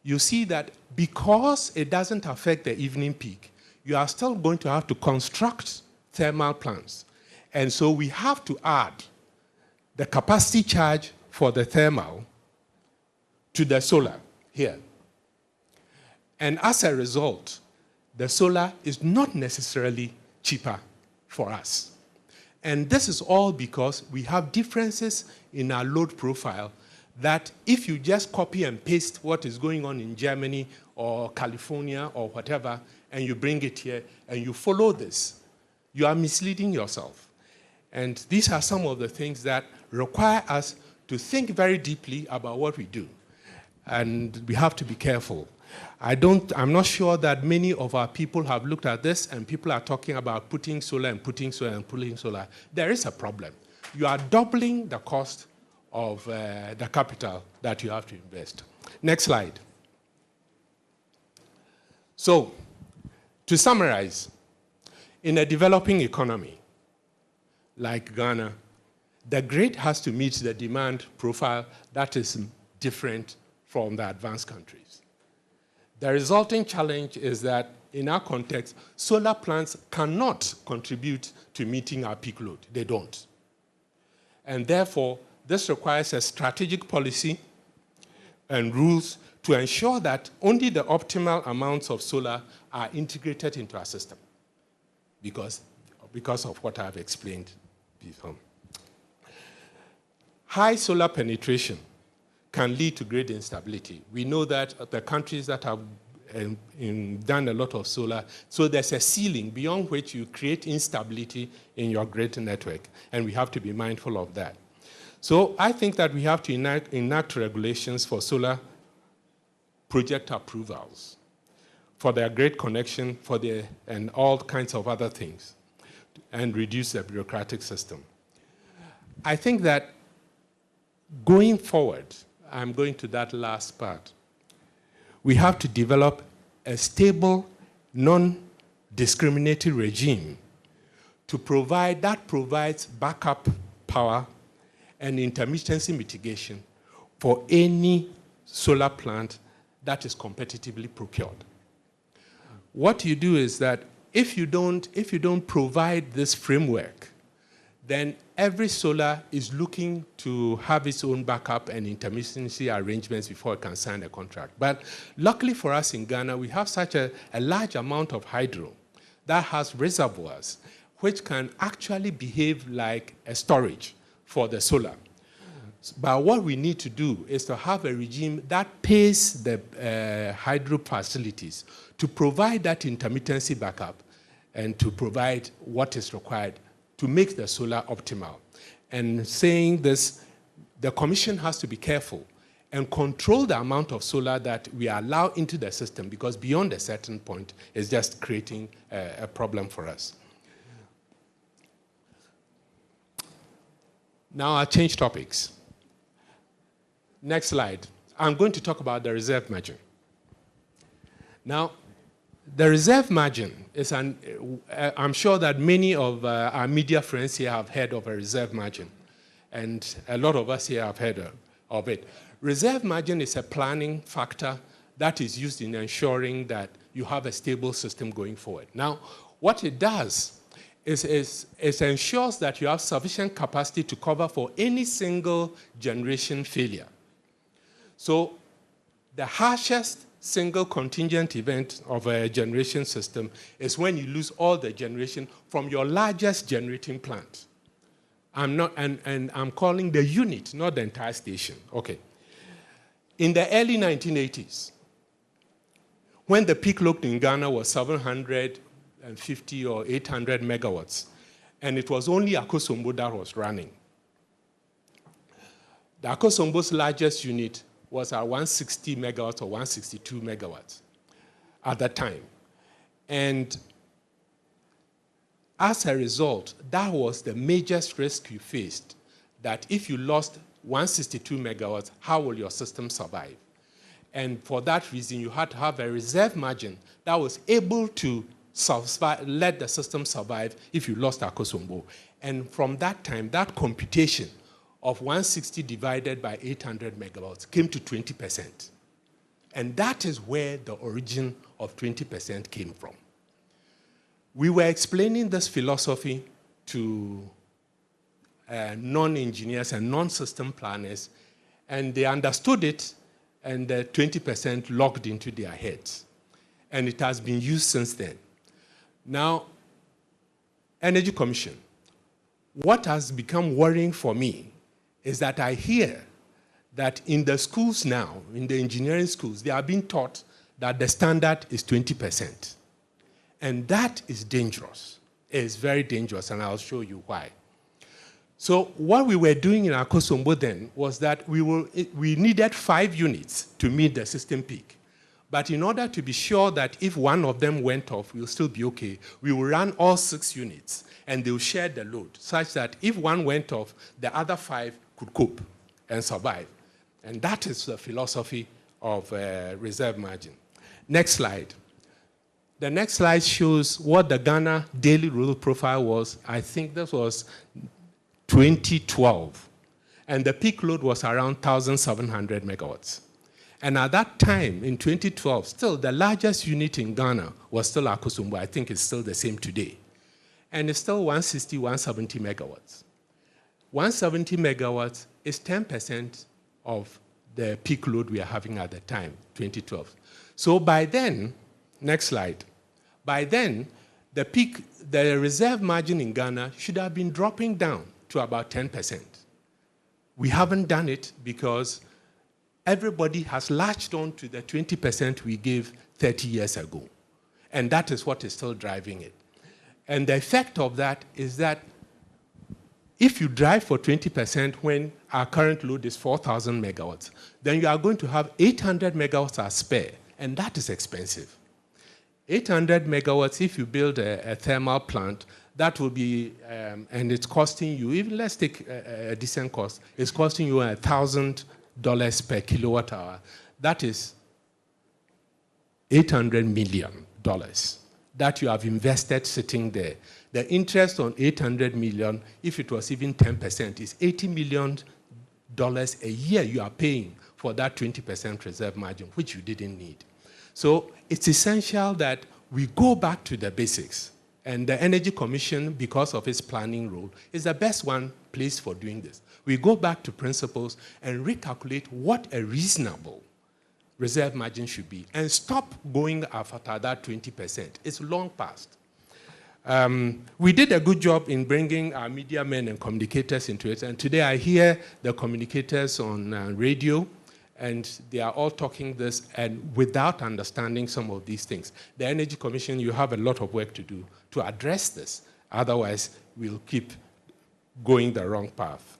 you see that because it doesn't affect the evening peak, you are still going to have to construct thermal plants. And so we have to add the capacity charge for the thermal to the solar here. And as a result, the solar is not necessarily cheaper for us. And this is all because we have differences in our load profile that if you just copy and paste what is going on in Germany or California or whatever, and you bring it here and you follow this, you are misleading yourself. And these are some of the things that require us to think very deeply about what we do. And we have to be careful. I'm not sure that many of our people have looked at this, and people are talking about putting solar and putting solar and putting solar. There is a problem. You are doubling the cost of the capital that you have to invest. Next slide. So, to summarize, in a developing economy like Ghana, the grid has to meet the demand profile that is different from the advanced countries. The resulting challenge is that in our context, solar plants cannot contribute to meeting our peak load. They don't. And therefore, this requires a strategic policy and rules to ensure that only the optimal amounts of solar are integrated into our system because of what I've explained before. High solar penetration can lead to grid instability. We know that the countries that have done a lot of solar, so there's a ceiling beyond which you create instability in your grid network, and we have to be mindful of that. So I think that we have to enact regulations for solar project approvals, for their grid connection, and all kinds of other things, and reduce the bureaucratic system. I think that going forward, I'm going to that last part, we have to develop a stable, non-discriminatory regime that provides backup power and intermittency mitigation for any solar plant that is competitively procured. What you do is that if you don't provide this framework, then every solar is looking to have its own backup and intermittency arrangements before it can sign a contract. But luckily for us in Ghana, we have such a large amount of hydro that has reservoirs which can actually behave like a storage for the solar. But what we need to do is to have a regime that pays the hydro facilities to provide that intermittency backup and to provide what is required to make the solar optimal. and saying this, the Commission has to be careful and control the amount of solar that we allow into the system, because beyond a certain point, it's just creating a problem for us. Now I'll change topics. Next slide. I'm going to talk about the reserve margin. Now, the reserve margin is I'm sure that many of our media friends here have heard of a reserve margin, and a lot of us here have heard of it. Reserve margin is a planning factor that is used in ensuring that you have a stable system going forward. Now, what it does is it ensures that you have sufficient capacity to cover for any single generation failure. So the harshest single contingent event of a generation system is when you lose all the generation from your largest generating plant. I'm calling the unit, not the entire station. Okay. In the early 1980s, when the peak load in Ghana was 750 or 800 megawatts, and it was only Akosombo that was running. The Akosombo's largest unit was at 160 megawatts or 162 megawatts at that time. And as a result, that was the major risk you faced, that if you lost 162 megawatts, how will your system survive? And for that reason, you had to have a reserve margin that was able to let the system survive if you lost Akosombo. And from that time, that computation of 160 divided by 800 megawatts came to 20%. And that is where the origin of 20% came from. We were explaining this philosophy to non-engineers and non-system planners, and they understood it, and the 20% locked into their heads. And it has been used since then. Now, Energy Commission, what has become worrying for me is that I hear that in the schools now, in the engineering schools, they are being taught that the standard is 20%. And that is dangerous. It's very dangerous, and I'll show you why. So what we were doing in Akosombo then was that we needed 5 units to meet the system peak. But in order to be sure that if one of them went off, we'll still be okay, we will run all 6 units, and they'll share the load, such that if one went off, the other 5 could cope and survive. And that is the philosophy of reserve margin. Next slide. The next slide shows what the Ghana daily load profile was. I think this was 2012. And the peak load was around 1,700 megawatts. And at that time, in 2012, still the largest unit in Ghana was still Akosombo. I think it's still the same today. And it's still 160, 170 megawatts. 170 megawatts is 10% of the peak load we are having at the time, 2012. So by then, next slide, by then, the reserve margin in Ghana should have been dropping down to about 10%. We haven't done it because everybody has latched on to the 20% we gave 30 years ago. And that is what is still driving it. And the effect of that is that if you drive for 20% when our current load is 4,000 megawatts, then you are going to have 800 megawatts as spare, and that is expensive. 800 megawatts, if you build a thermal plant, that will be, and it's costing you, even let's take a decent cost, it's costing you $1,000 per kilowatt hour. That is $800 million that you have invested sitting there. The interest on $800 million, if it was even 10%, is $80 million a year you are paying for that 20% reserve margin, which you didn't need. So it's essential that we go back to the basics. And the Energy Commission, because of its planning role, is the best one placed for doing this. We go back to principles and recalculate what a reasonable reserve margin should be and stop going after that 20%. It's long past. We did a good job in bringing our media men and communicators into it. And today I hear the communicators on radio, and they are all talking this and without understanding some of these things. The Energy Commission, you have a lot of work to do to address this. Otherwise, we'll keep going the wrong path.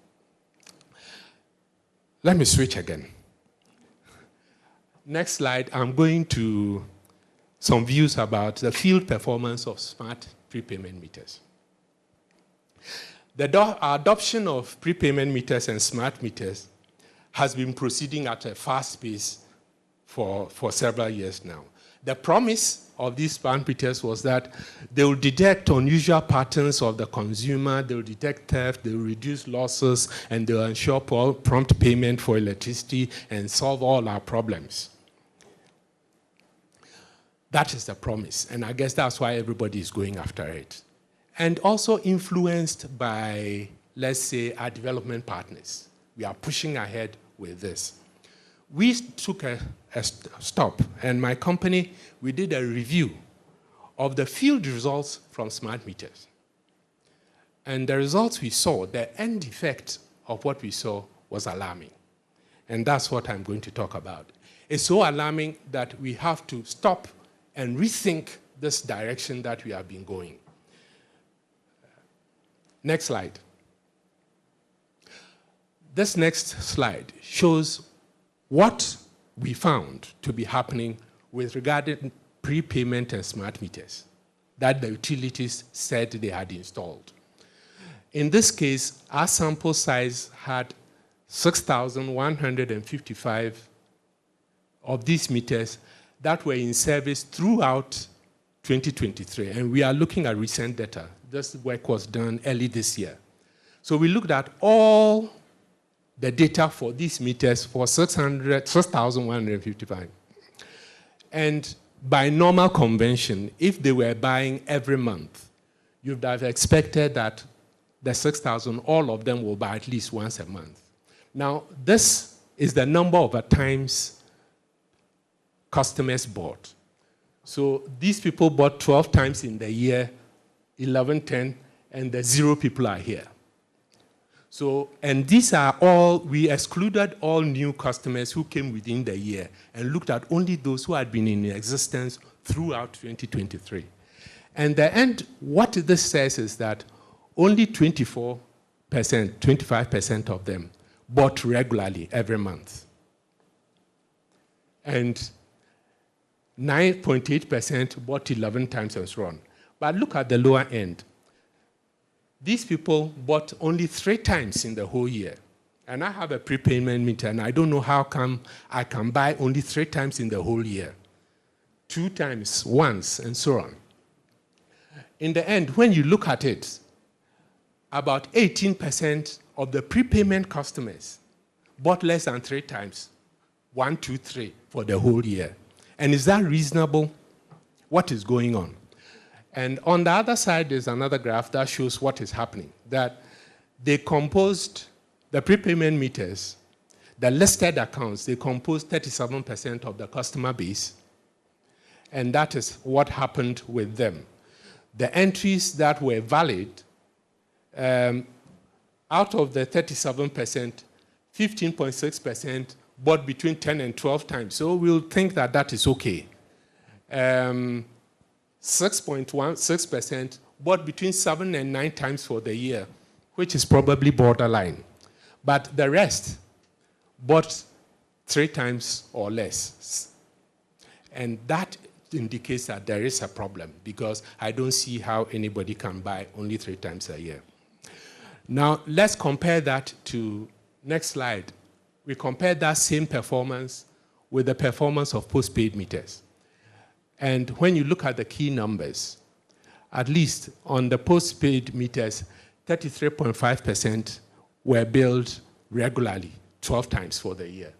Let me switch again. Next slide, I'm going to some views about the field performance of smart prepayment meters. The adoption of prepayment meters and smart meters has been proceeding at a fast pace for several years now. The promise of these smart meters was that they will detect unusual patterns of the consumer, they will detect theft, they will reduce losses, and they will ensure prompt payment for electricity and solve all our problems. That is the promise, and I guess that's why everybody is going after it. And also influenced by, let's say, our development partners. We are pushing ahead with this. We took a stop, and my company, we did a review of the field results from smart meters. And the results we saw, the end effect of what we saw was alarming. And that's what I'm going to talk about. It's so alarming that we have to stop and rethink this direction that we have been going. Next slide. This next slide shows what we found to be happening with regard to prepayment and smart meters that the utilities said they had installed. In this case, our sample size had 6,155 of these meters that were in service throughout 2023, and we are looking at recent data. This work was done early this year. So we looked at all the data for these meters for 6,155. And by normal convention, if they were buying every month, you'd have expected that the 6,000, all of them will buy at least once a month. Now, this is the number of times customers bought. So these people bought 12 times in the year, 11, 10, and the 0 people are here. So, and these are all, we excluded all new customers who came within the year and looked at only those who had been in existence throughout 2023. And the end, what this says is that only 24%, 25% of them bought regularly every month. And 9.8% bought 11 times and so on. But look at the lower end. These people bought only 3 times in the whole year. And I have a prepayment meter, and I don't know how come I can buy only 3 times in the whole year. 2 times, once, and so on. In the end, when you look at it, about 18% of the prepayment customers bought less than 3 times, 1, 2, 3, for the whole year. And is that reasonable? What is going on? And on the other side, there's another graph that shows what is happening, that they composed the prepayment meters, the listed accounts, they composed 37% of the customer base, and that is what happened with them. The entries that were valid, out of the 37%, 15.6% bought between 10 and 12 times. So we'll think that that is okay. 6.16% bought between 7 and 9 times for the year, which is probably borderline. But the rest bought 3 times or less. And that indicates that there is a problem, because I don't see how anybody can buy only 3 times a year. Now, let's compare that to, next slide. We compare that same performance with the performance of postpaid meters. And when you look at the key numbers, at least on the postpaid meters, 33.5% were billed regularly, 12 times for the year,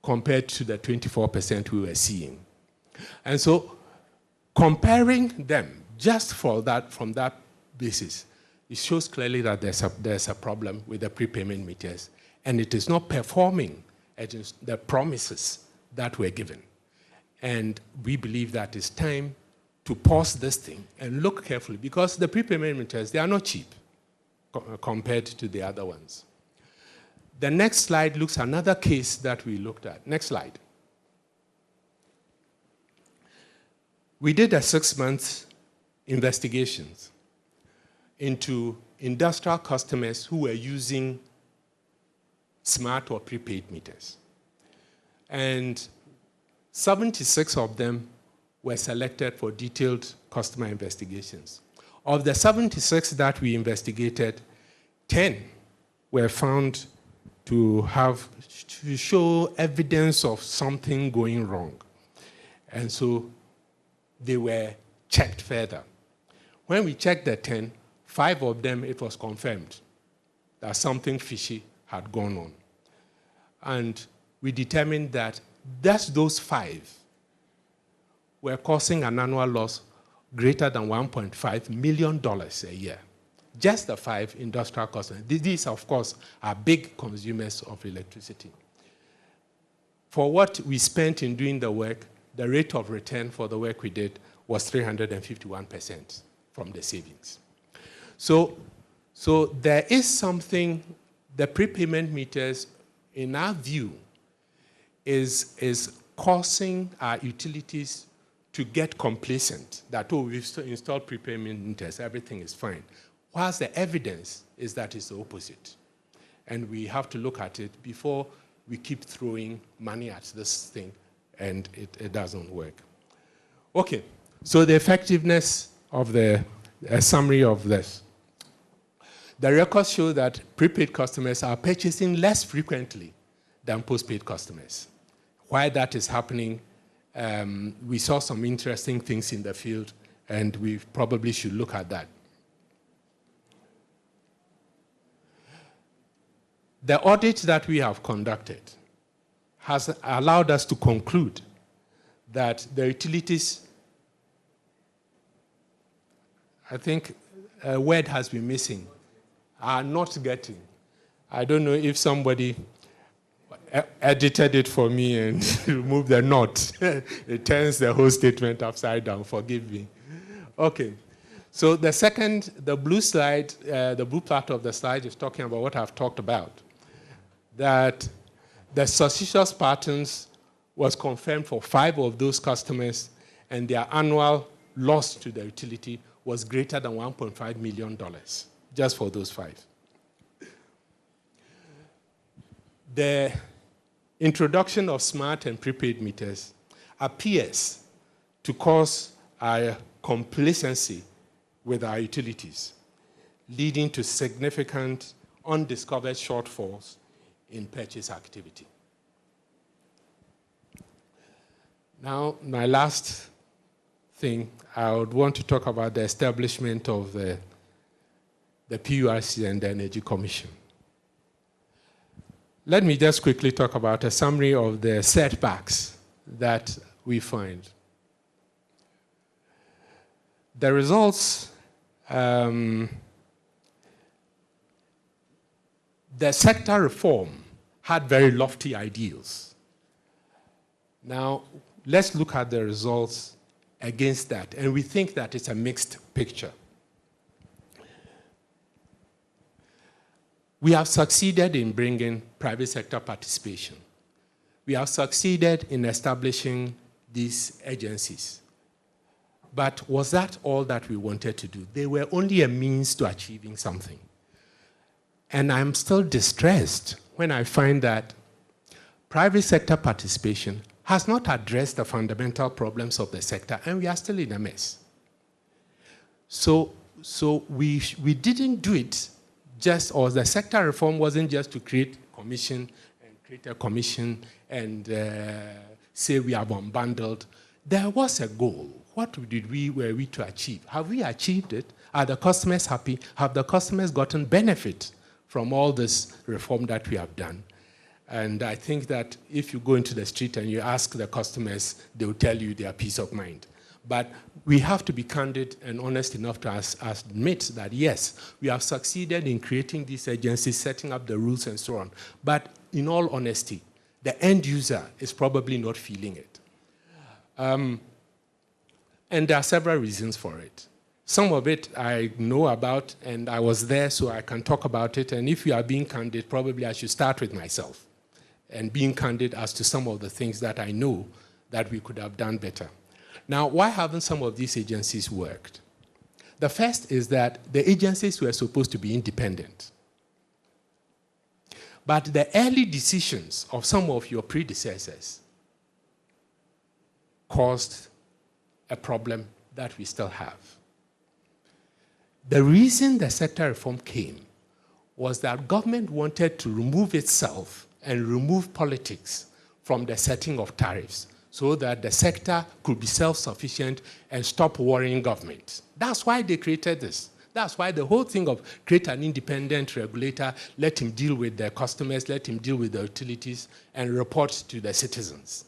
compared to the 24% we were seeing. And so comparing them just for that, from that basis, it shows clearly that there's a problem with the prepayment meters, and it is not performing against the promises that were given. And we believe that it's time to pause this thing and look carefully, because the prepayment meters, they are not cheap compared to the other ones. The next slide looks at another case that we looked at. Next slide. We did a 6-month investigation into industrial customers who were using smart or prepaid meters. And 76 of them were selected for detailed customer investigations. Of the 76 that we investigated, 10 were found to show evidence of something going wrong. And so they were checked further. When we checked the 10, 5 of them, it was confirmed that something fishy had gone on. And we determined that those 5 were causing an annual loss greater than $1.5 million a year. Just the 5 industrial customers. These, of course, are big consumers of electricity. For what we spent in doing the work, the rate of return for the work we did was 351% from the savings. So there is something, the prepayment meters, in our view, is causing our utilities to get complacent, that, oh, we've installed prepayment meters, everything is fine. Whilst the evidence is that it's the opposite. And we have to look at it before we keep throwing money at this thing and it doesn't work. Okay, so the effectiveness of a summary of this. The records show that prepaid customers are purchasing less frequently than postpaid customers. Why that is happening, we saw some interesting things in the field, and we probably should look at that. The audit that we have conducted has allowed us to conclude that the utilities, I think a word has been missing, are not getting. I don't know if somebody edited it for me and removed the not. It turns the whole statement upside down, forgive me. Okay, so the blue slide, the blue part of the slide is talking about what I've talked about. That the suspicious patterns was confirmed for 5 of those customers, and their annual loss to the utility was greater than $1.5 million, just for those 5. The introduction of smart and prepaid meters appears to cause a complacency with our utilities, leading to significant undiscovered shortfalls in purchase activity. Now, my last thing, I would want to talk about the establishment of the PURC and the Energy Commission. Let me just quickly talk about a summary of the setbacks that we find. The results, the sector reform had very lofty ideals. Now, let's look at the results against that, and we think that it's a mixed picture. We have succeeded in bringing private sector participation. We have succeeded in establishing these agencies. But was that all that we wanted to do? They were only a means to achieving something. And I'm still distressed when I find that private sector participation has not addressed the fundamental problems of the sector, and we are still in a mess. So we didn't do it just, or the sector reform wasn't just to create a commission and say we have unbundled. There was a goal. What were we to achieve? Have we achieved it? Are the customers happy? Have the customers gotten benefit from all this reform that we have done? And I think that if you go into the street and you ask the customers, they will tell you their peace of mind. But we have to be candid and honest enough to admit that, yes, we have succeeded in creating these agencies, setting up the rules and so on. But in all honesty, the end user is probably not feeling it. And there are several reasons for it. Some of it I know about, and I was there, so I can talk about it. And if you are being candid, probably I should start with myself and being candid as to some of the things that I know that we could have done better. Now, why haven't some of these agencies worked? The first is that the agencies were supposed to be independent. But the early decisions of some of your predecessors caused a problem that we still have. The reason the sector reform came was that government wanted to remove itself and remove politics from the setting of tariffs so that the sector could be self-sufficient and stop worrying government. That's why they created this. That's why the whole thing of create an independent regulator, let him deal with the customers, let him deal with the utilities, and report to the citizens.